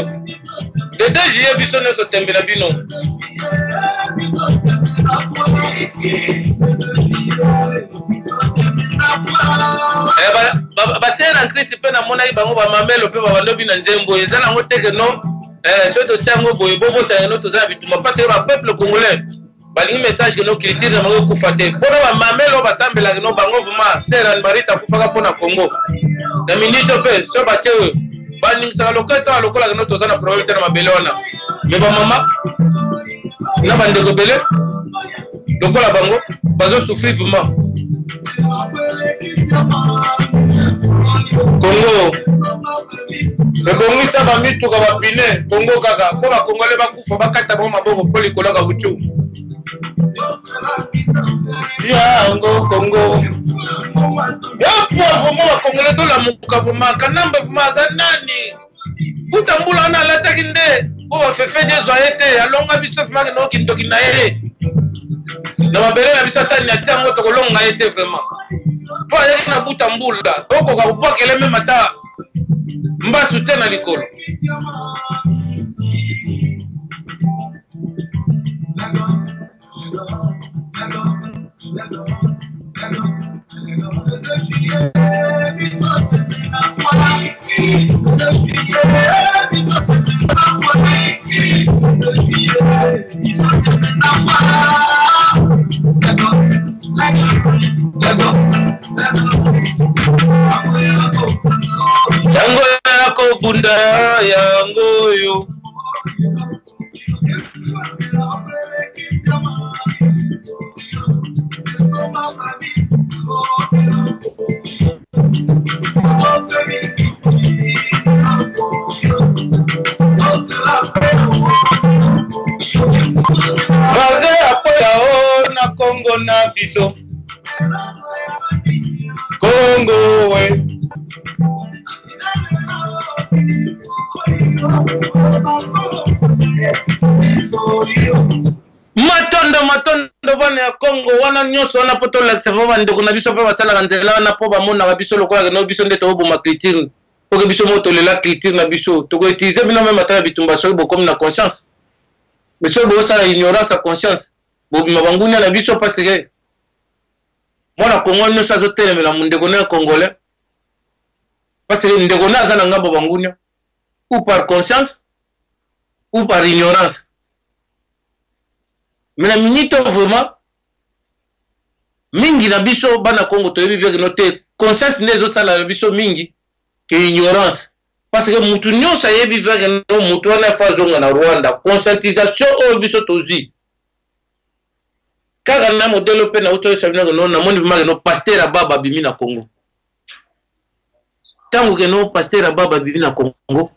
de DG biso ne so tembe na bino basera nkrisi pe na mona bango ba mamelo pe ba lobi na nzembo ezala ngo teke no so to chango boye bobo sa no to za bituma parce que ba peuple congolais balingi message que no culture na ngo kufate bona ba mamelo basambela no bango vuma sera barita kufaka pona Congo na minito pe so ba chewe baningi sa loketo alokola no to za na problème na mabelona mais ba mama na bande ko bele lokola bango bazo souffrir vraiment Congo le Congo ça va mitu ka bapine Congo kaka ko ba Congolais bakufa bakata ba maboko poli koloka buchu ya ngo Congo ya kwa mo ba Congolais to la muka buma kanamba buma za nani utambula na lata kinde ko ba fefe de zoyete alonga biso buma no kindoki na yere na mabele na biso tani atango to kolonga yete vraiment po yeki na buta mbula oko ka kupokele mema ta mbasu tena likolo yango yako bunda yango yo baze apoya o na Congo na biso Congo we matondo bana ya Congo wana nyoso wana poto la xevo bande kuna biso pe basala kanzela na po ba mona ba biso lokola no biso ndeto obuma critique pour que biso moto la critique na biso to ko utiliser bino même atala bitumba so bo comme na conscience mais so bo ça la ignorance à conscience bo mabangunya na biso parce que moi na Congo no sa zotele la mundeko na congolais parce que ndeko na za na ngabo bangunya ou par conscience ou par ignorance mais na minute vraiment mingi na biso bana Congo to yebi veke note conscience nezo sala na biso mingi que ignorance parce que mutu nyonso yebi veke no mutu wana fa zonga na Rwanda conscientisation o biso tozi kaka na modelo pe na uto sabina no na moni bimage no pasteur baba bimi na Congo tango ke no pasteur baba bimi na Congo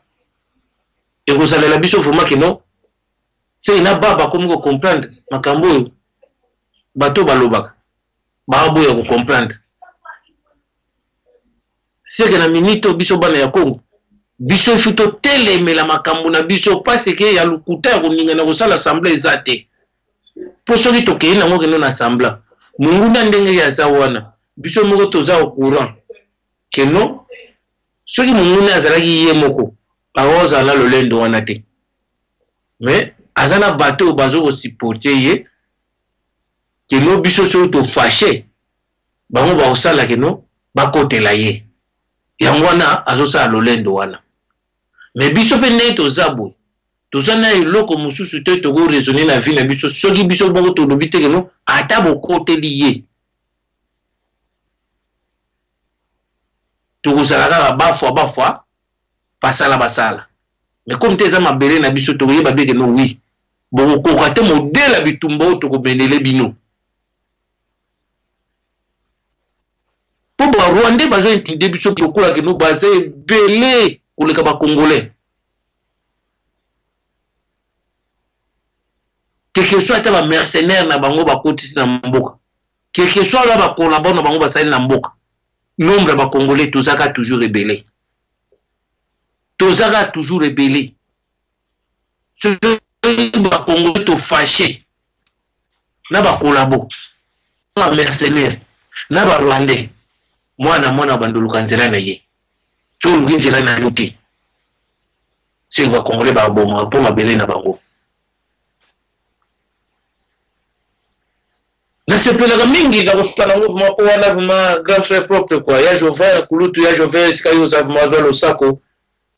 et vous allez la biso vraiment que non c'est ina baba comme ko comprendre makambo bato balobaka babo ya ko comprendre c'est que na minute biso bana ya Congo biso futo tele mela makambo na biso parce que ya lukuta ya koninga na kosala assemblée ezate pour soki to ke na ngoke no na assemblée mungu na ndenge ya zawana biso moko toza au courant que non soki mungu na azalaki ye moko aoza na lolendo wana te mais azana bateau bazo ko supporter ye que no biso so to fâché bango ba osala que no ba kotela ye yango wana azosa lolendo wana mais biso pe ne to zabo to zana eloko mususu te to go raisonner na vie na biso soki biso bongo to lobite que no ata bo koteli ye to kozala ba fois basala mais comme tes ama bere na biso to yeba beke no oui bon ko kate modèle bitumba to ko benele bino pour ba Rwandais bazo intimider biso ko kula ke no basé belé ko le ka ba congolais quelque soit ta ba mercenaire na bango ba kotisi na mboka quelque soit la ba collabore na bango ba sali na mboka nombre ba congolais tozaka toujours rebellé tozaka toujours rebellé ce ba congolais to fâché na ba collabo na mercenaire na ba rwandais mwana banduluka nzela na ye so nzela na yote c'est ba congolais ba boma pour mabele na bango na sepela mingi ga kutana ngoma po wana ma grand frère propre quoi ya Jovan kulutu ya Jovan sikayo za mazalo sako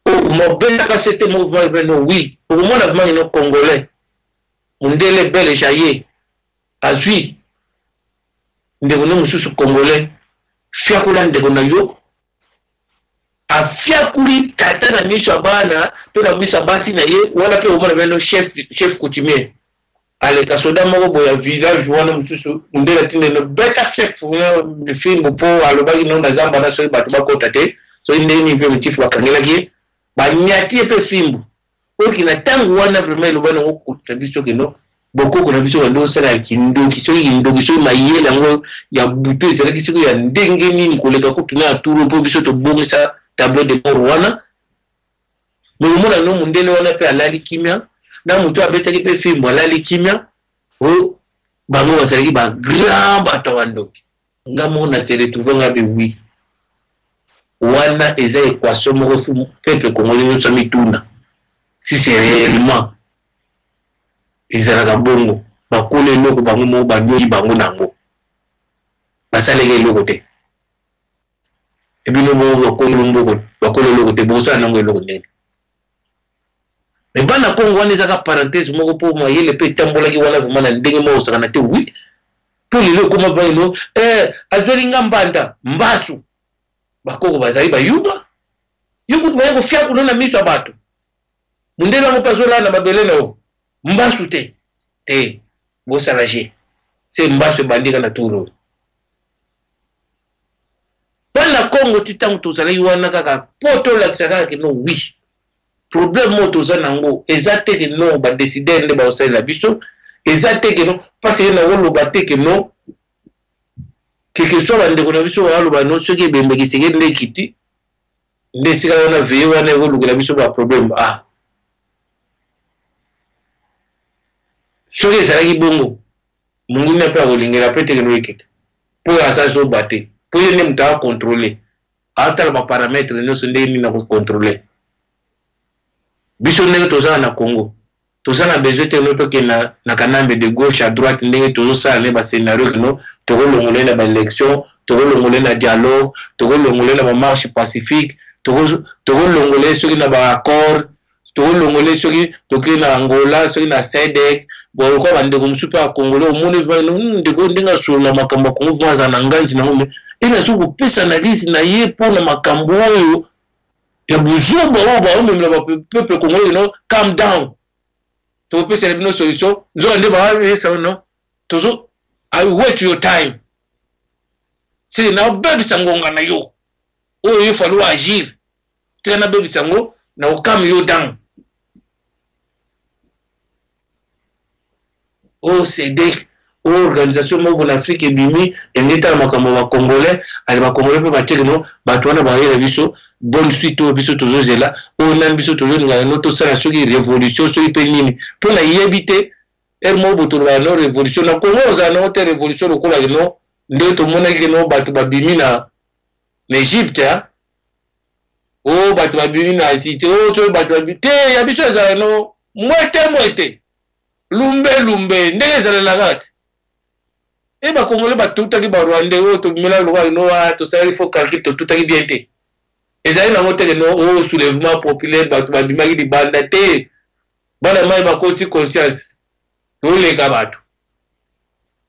mo bela ka c'était mouvement beno oui pour moi la vraiment no congolais mundele bele jaye azui ndeko no mususu congolais fiakula ndeko na yo afiakuli tata na misha bana pe na misa basi na ye wala pe omona beno chef coutumier ale kasoda moko boya village wana mususu ndela tinde no beta chef na fimbo po alobaki no na zamba na so batu bakota te so ndeni pe mutifu akangela ki ba nyati pe fimbo oki na tangu wana vraiment lo bana okuta biso keno boko ko na biso ndo sala kindoki so yindoki so mayela ngo ya butu ezala kisiko ya ndenge nini koleka kutuna turu po biso to bongisa tableau de bord wana bo mona no mundele wana pe alali kimia na mutu abetaki pe fimbo alali kimia o bango wasali ba grand batawandoki ngamo na se retrouver ngabe oui wana eza équation moko fu peuple congolais nyonso mituna si c'est réellement ezalaka bongo bakole eloko bango moko banyoki bango nango basaleka eloko te ebino moko bakole eloko te bosala nango eloko ndenge mais bana Congo wana ezaka parenthèse moko po mayele pe etambolaki wana vraimen na ndenge moko osakana te oui po lelo ekoma bano azolinga mbanda mbasu bakoko bazali bayuba yubu baye kofiakula na miso ya bato mundele yango mpe azolala na mabele na yo mbasu te bosala je se mbasu ebandika na turo bana Congo ti ntango tozalaki wana kaka po tolakisa kaka keno wi problème mo toza nango eza te keno badécider nde baosalela biso eza te keno parce que nakoloba te keno quelque soit bandeko na biso bayaloba no soki ebembekiseke nde ekiti nde esika wana veye wana ekolukela biso baproblème soki ezalaki bongo monguna mpe akolingela mpe tekeno ekita mpo aza zoba te mpo ye nde moto akontrole atala ba paramètres nyonso ndeni na contrôler biso ndenge tozala na Congo tozala na besoin te no que na kanambe de gauche à droite ndenge tozosala ne ba scénario kino tozolongola na ba élection tozolongola na dialogue tozolongola na ba marche pacifique tozolongola soki na ba accord tozolongola soki toki na Angola soki na SADC bon ko bande ko musupa a Congolais au monde va ndeko ndenga sur na makambo ko mvanza na nganji na ngombe ina so ko pesa analyse na ye pour na makambo oyo ya buzoba oba même le peuple congolais no calm down to pesa bino solution zo nde ba ça no tozo I wait your time c'est na baby sangonga na yo oyo il faut agir tena baby sango na ukam yo down OCD organisation mo en Afrique et bimi et ngeta makambo ba congolais ali ba congolais pe bateke no bato wana ba yela biso bonne suite au biso tozozela o nan biso tozolinga no to sala soki révolution soki pe nini pour la yebite mo boto ba no révolution na Congo za no te révolution ko la no nde to mona ke no bato ba bimi na Égypte ha o bato ba bimi na Haïti o to bato ba bite ya biso za no moite lumbe ndenge za la gati et ba congolais ba tutaki ba rwandais o to mila lwa no wa to sala il faut calculer to tutaki bien te ezali na mote no o soulèvement populaire ba ba bimaki di banda te bana mai ba koti conscience to le ka bato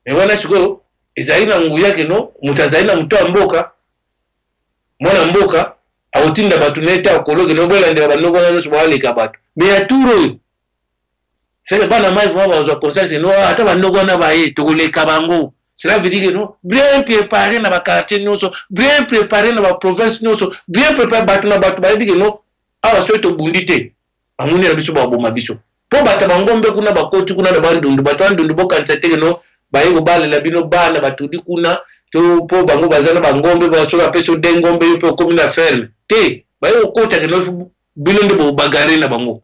e wana siko ezali na nguya ke no mutazali na mtu amboka mwana mboka autinda bato neta akologe no bela ndio banoko na so wale ka bato me ya turo c'est bana mai va ba conscience no ata banoko na ba ye to le ka bango. Cela veut dire que nous, bien préparés dans les quartiers, bien préparés dans la province, bien préparés dans les que nous, à ce que nous bundité, à mon avis, nous avons biso. Pour battre un gombe, nous avons côté, nous avons bandundu, battant de nous quand c'était que nous, baïgo bal la bino bal la batudi kuna, to pour bango bazana bangombe, baso la peso dengombe, pour comme une affaire. Té, baïgo côté que nous, bino de bagarre na bango.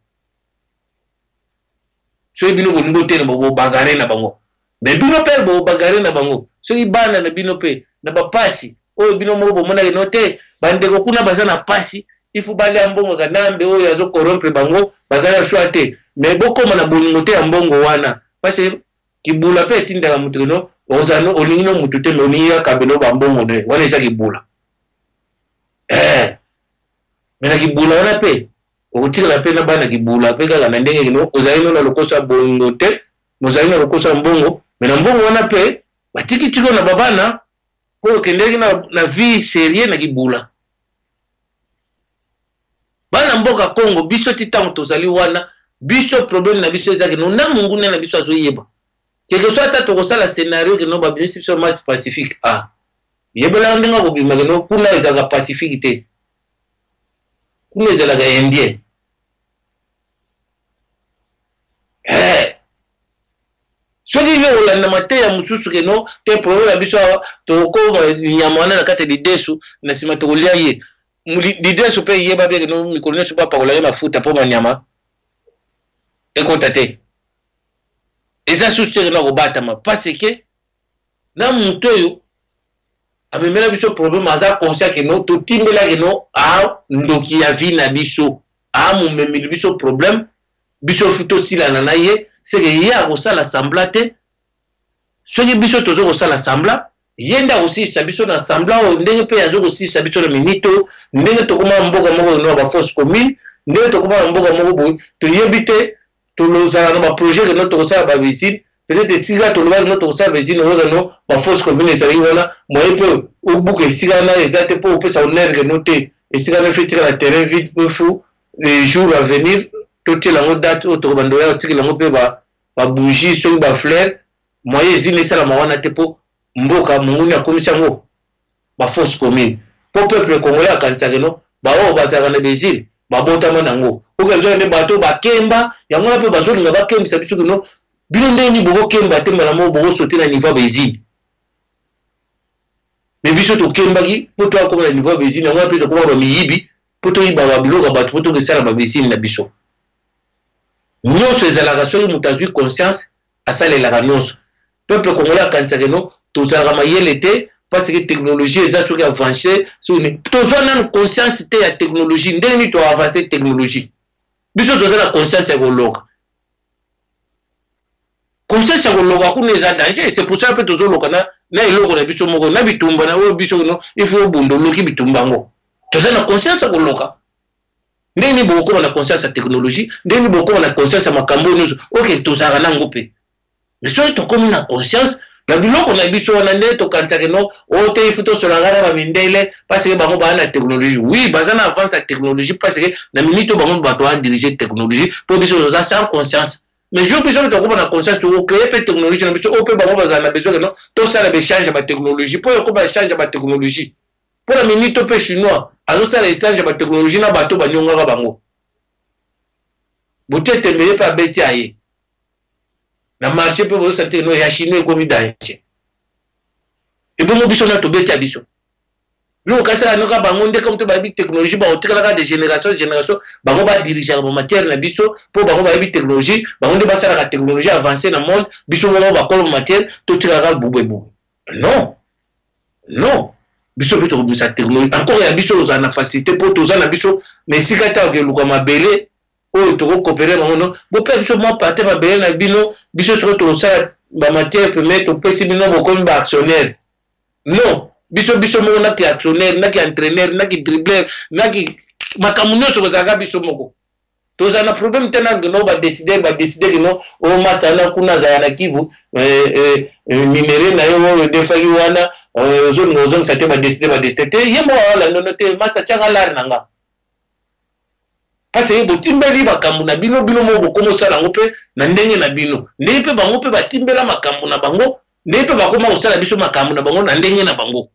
So bino bongote na bagarre na bango. Mais bino pe bo bagare na bango so ibana na bino pe na bapasi o bino mo bo mona note bande ko kuna bazana pasi ifu bale ambongo kanambe o yazo corrompre bango bazana shwate mais boko na bongote ambongo wana parce kibula pe tinda ka mutu no ozano olingino mutu te moniya kabelo bambongo de wana isa kibula mena kibula wana pe o tira pe na bana kibula pe kala na ndenge no ozaino na lokosa bongote mozaino lokosa mbongo mena mbongo wana pe batiki tiko na babana po kendeki na vie sérieux na kibula bana mboka Congo biso titango tozali wana biso problème na biso ezaki no na mungu na biso azoyeba quelque soit ata tokosala scénario que no ba bien sur match pacifique yebela ndenga ko bima no kuna ezaka pacifique te kuna ezala ga indien soki yo olanda mate ya mususu ke no te problème ya biso to ko nyama wana na kate lidesu na sima to kolia ye lidesu pe yeba be ke no mikolo nesu pa pakola ye mafuta po banyama ekota te eza susu na ko batama parce que na muntu oyo amemela biso problème aza conscient ke no to timbela ke no ndoki ya vie na biso mumemeli biso problème biso futo sila na ye c'est que hier au sala sembla te ce qui biso tozo au sala sembla yenda aussi sabiso na sembla o ndenge pe yazo aussi sabiso na minito ndenge to kuma mboga moko no ba force commune ndenge to kuma mboga moko boy to yebite to lo sala na ba projet que no to sala ba visite peut-être siga to lo ba no to sala visite no ba force commune ça y voilà moi peu au bouc siga na exacte pour pe ça on air que noter et siga na fait la terrain vide pour fou les jours à venir tout la date auto bandoya otiki la pe ba bougie so ba fleur moye zine sala mawana te po mboka munguni akomisa ngo ba force commune po peuple congolais akantaka no ba o bazaka na bezil ba botama nango okenzo ne bato ba kemba yango na pe bazolinga ba kembisa biso no bino ndeni boko kemba te mala mo boko sauter na niveau bezil mais biso to kembaki po to akoma na niveau bezil yango pe to koma ba miyibi po to iba ba biloka bato po to kesala ba bezil na biso nyonso ezalaka soki moto azwi conscience asalelaka nyonso peuple congolais akanisaka no tozalaka mayele te parce que technologie eza soki avancé tozwa nanu conscience te ya technologie ndenge nini toavance technologie biso toza na conscience ya koloka conscience ya koloka kuna eza danger c'est pour ça mpe tozoloka na eloko na biso moko na bitumba na oyo biso no ifo obunda oloki bitumba yango toza na conscience ya koloka ndenge nini bokokoma na conscience ya technologie ndenge nini bokokoma na conscience ya makambo nyonso oke tozalaka nango mpe mais soki tokomi na conscience na biloko na biso wana nde tokanisaka no oyo te ifu tosolanga na bamindele parce que bango baa na technologie oui baza na avance ya technologie parce que na minute oyo bango bato adirige technologie mpo biso toza sans conscience mais jour biso tokoma na conscience tokocreye mpe technologie na biso oyo mpe bango bazala na besoin no tosala bechange ya batechnologie mpo yoko baechange ya batechnologie mpo na minute mpe chinois azosala échange ya batechnologie na bato baniongaka bango bote tembele mpe abeti aye na marché mpe bozosante no ya chinois ekomi danger ebongo biso na tobeti ya biso loko kasala noka bango nde comme to bayebi technologie baotikalaka de génération bango badirigeaka bamatière na biso mpo bango bayebi technologie bango nde basalaka technologie avancée na monde biso moko bakolo bamatière totikalaka bubwebube non biso mpe tokobimisa technologie encore ya biso ozala na facilité mpo toza na biso mais esika te okeluka mabele oyo tokokopere bango no bope biso mwa parte mabele na bino biso soki tokosala bamatière première topesi bino bokomi baactionnaire non biso moko naki actionnaire naki entraîneur naki dribbleur naki makambo nyonso kozalaka biso moko tozala na problème te nange no badeside kino oyo master na kuna azala na kivu numere na yo oyo defaki wana ozolinga ozongisa te badeside te ye moko awalandono te master tianga lare na nga parce que botimbeli makambo na bino moko bokoma osala yango mpe na ndenge na bino ndenge mpe bango mpe batimbela makambo na bango ndenge mpe bakoma kosala biso makambo na bango na ndenge na bango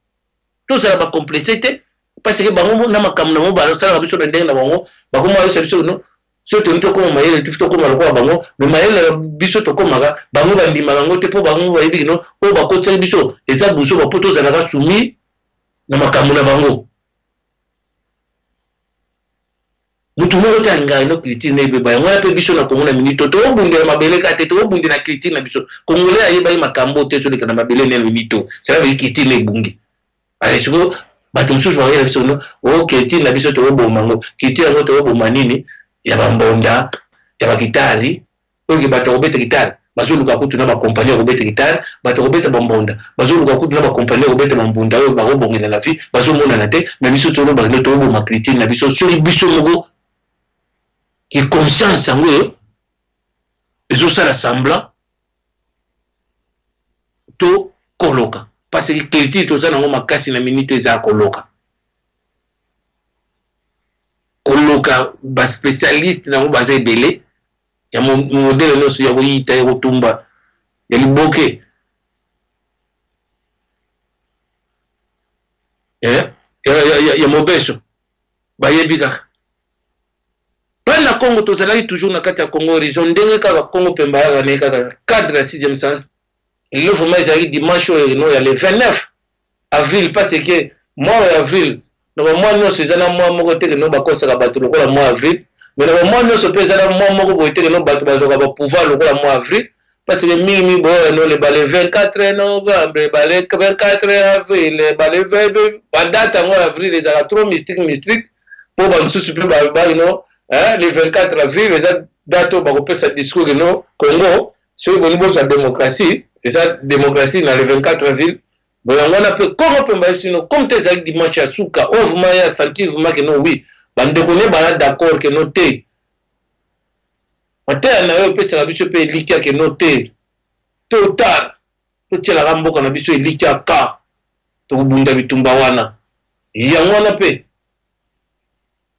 tozala bacomplexe te parce que bango na makambo na bango basalaka biso na ndenge na bango bakoma bayosa biso no so toni tokoma mayele tufi tokoma lokola bango me mayele biso tokomaka bango bandimaka yango te mpo bango bayebi kino oyo bakotisaki biso eza buso bapo tozalaka sumi na makambo na bango mutu moko te angai no critique na ebeba yango wana mpe biso na kongo na minito tobundela mabele ka te tobundela critique na biso kongole ayebai makambo te toleka na mabele na minito sala bai critique na ebungi ale siko bato mosusu bayela biso no o critique na biso toboma ngo critique yango toboma nini ya bambonda ya bakitari oyo bato kobeta kitari bazoluka kutu na bakompagnie kobeta kitari bato kobeta bambonda bazoluka kutu na bakompagnie kobeta bambonda oyo bakobongela na vie bazomonana te na biso toloba no toboma critique na biso soki biso moko qui conscience en eux, ils ont ça rassemblant, to koloka. Parce que quelqu'un qui a un makasi na minute ils a koloka. Koloka, ba spécialiste na mo basé belé, ya mon modèle no so ya koyita ya kotumba, ya liboke. Ya mobeso. Ba yebika. Pendant Congo, tout ça, toujours dans le Congo, ils ont donné le Congo Pemba, cadre de la 6e sens. Il faut que dimanche, il y a le 29 avril, parce que moi, avril, moi, nous, c'est un mois, moi, que nous, le mois avril, mais moi, nous, c'est un mois, que nous, pouvoir le mois avril, parce que Mimi, le 24 novembre, le 24 avril, la date en mois avril, les a trop mystique, pour nous, c'est le 24 avril, les dates où on peut se discours au Congo, sur le niveau de la démocratie, et sa démocratie dans le 24 avril, on a pu comme tes actes dimanche à Souka, on vous m'a senti que non, oui, on est d'accord que non, t'es. On a eu la mission peut liquer que non, t'es. Tôt ou tard, tout la rambo qu'on a mission liquer à car, tout le monde a vu Tumbawana. Il y a un peu.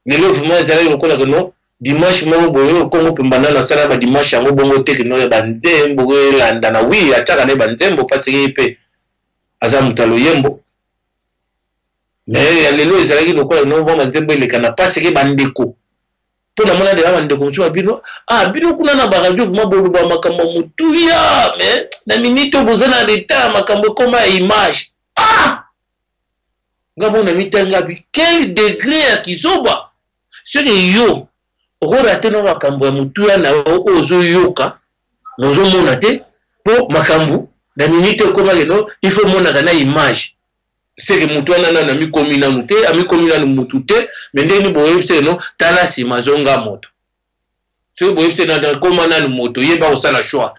Mais le mouvement est allé au non dimanche mo boyo Congo Pembana na sala ba dimanche yango bongo te que no ya banzembo landa na wi ataka ne banzembo parce que pe azamutalo yembo mais ya lelo ezalaki lokola no bongo banzembo ile kana parce que bandeko to na mona de bandeko mtu bino bino kuna na baradio vuma bolu ba makambo mutuya mais na minute bozana d'état makambo comme image ngabo na mitanga bi quel degré ya kizoba ce que yo orate no makambo ya mutuya na ozo yoka nozo mona te po makambo na minute koma keno il faut mona kana image c'est que mutu wana na mi komina nute ami komina mutu te mais ndeni boye c'est non tala si mazonga moto so boye c'est na komana na moto yeba osala choix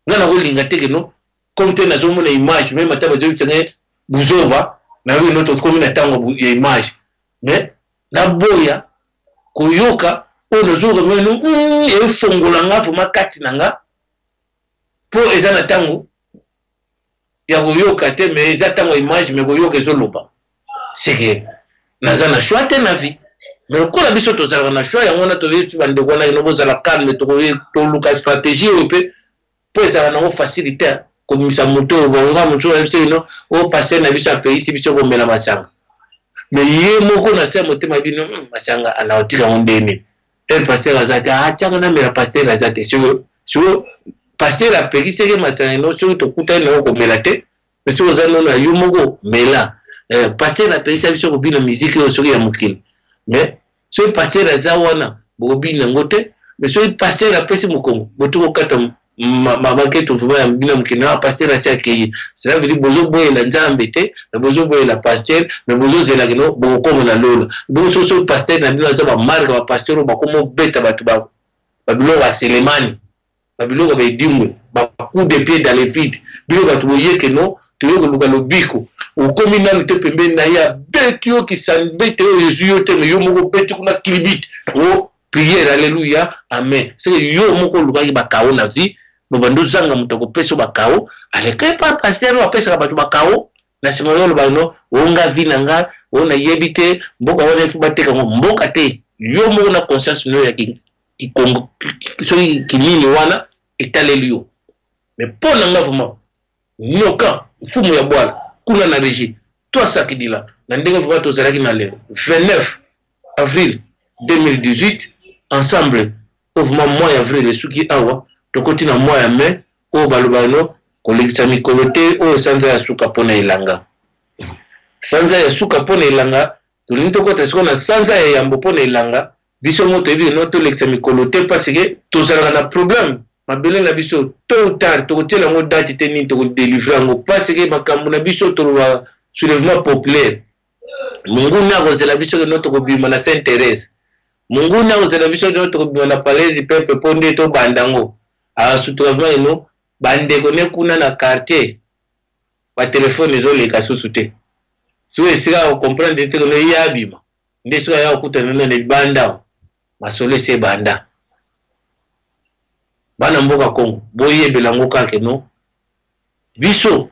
ngana ko linga te que non comme te na zo mona image même ataba zo tsenge buzoba na we notre komina tango ya image mais na boya koyoka ono zo remeno e fongola nga fuma kati nanga po ezana tango ya koyoka te mais eza tango image mais koyoka ezoloba c'est que nazana choix te na vie mais kola biso tozalaka na choix yango na toyebi bandeko wana ino bozala calme toluka stratégie oyo mpe po ezala nango facilité komisa moto oyo bonga moto oyo biso ino oyo paster na biso apeisi biso komela masanga mais ye moko na se motema bino masanga anaotika ngo ndeni el paster aza te atiaka namela paster aza te sio paster apeiseke masanga ino soki tokutani nango komela te mais soki oza nono ya yo moko mela paster apeisa biso kobina miziki oyo soki ya mokili mais soki paster aza wana bokobina yango te mais soki paster apesi mokongo botokokata mabaketo vuma ya mbina mokili na paster asi akei cela veut dire bozoboyela nzambe te mais bozoboyela paster mais bozozela kino bokokoma na lola bongo soki paster na bino aza bamarke bapaster oyo bakoma obeta bato babiloko baselemani babiloko baedimwe bacoup de pied dans les vides bino bato boyeke no toyokoluka lobiko okomi nanu te pembeni na ye abeti yo kisanbete oyo ezwi yo te me yo moko beti kuna kilibite o priere alleluya amen seke yo moko olukaki bakao na vie nobanda ozanga moto akopesa bakao aleka pa paster oyo apesaka bato bakao na nsima yo oloba no onga vi na nga oyo nayebi te mboka wana efu bateka ngo mboka te yo moko na conscience no ya kikongo soki kinini wana etaleli yo mais mpo na nga vraimen nyoka mfumu ya bwala kuna na régie toi sakidila na ndenge vraimen tozalaki na lelo 29 avril 2018 ensemble vraiment mois avril esuki awa tokoti na mois ya mai oyo baloba no kolekisa mikolo te oyo sanza ya suka mpona elanga sanza ya suka mpona elanga tolingi tokota sikoyo na sanza ya yambo mpona elanga biso mo toyebi no tolekisa mikolo te parce que tozalaka na problème mabele na biso tôt ou tard tokotiela yango date te nini tokodélivre yango parce que makambo na biso toloba soulèvement populaire monguni akozela biso no tokobima na Sainte Thérèse monguni akozela biso no tokobima na palais du peuple mpo nde tobanda yango suturavement eno bandeko ne kuna na quartier batelefone ezoleka susu te siko esika okomprendre te kono ye abima nde sika ya okutana na libanda masolo ese banda bana mboka Kongo boyebela ngo kake no biso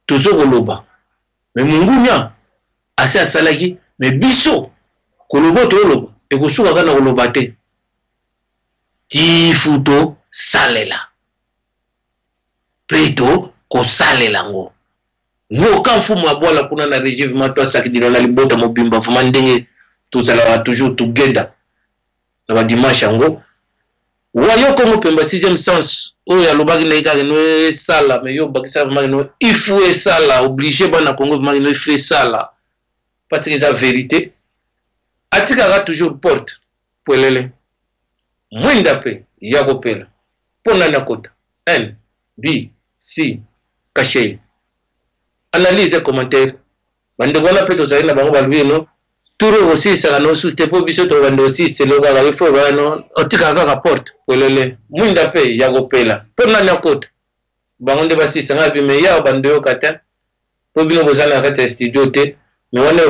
tozokoloba mais mungunya asi asalaki mais biso koloba toloba ekosuka kana koloba te tifuto salela peto kosalela ngo ngoka mfumu ya bwala kuna na régime to asakidila na libota mobimba vuma ndenge tozala toujours together na ba dimanche yango wayo ko mopemba 6e sens oyo alobaki na ikaka no esala mais yo bakisa vraiment no il faut esala obligé bana Congo vraiment no il faut esala parce que c'est la vérité atikaka toujours porte polele mwinda pe ya kopela pona na kota N B C caché analyse et commentaire bande wana pe tozali na bango balwi no turo aussi ça no soute po biso to bande aussi c'est le gars il faut no otikaka ka porte polele mwinda pe ya kopela pona na kota bango nde basi sanga bi me ya bande yo kata po bino bozala kata studio te me wana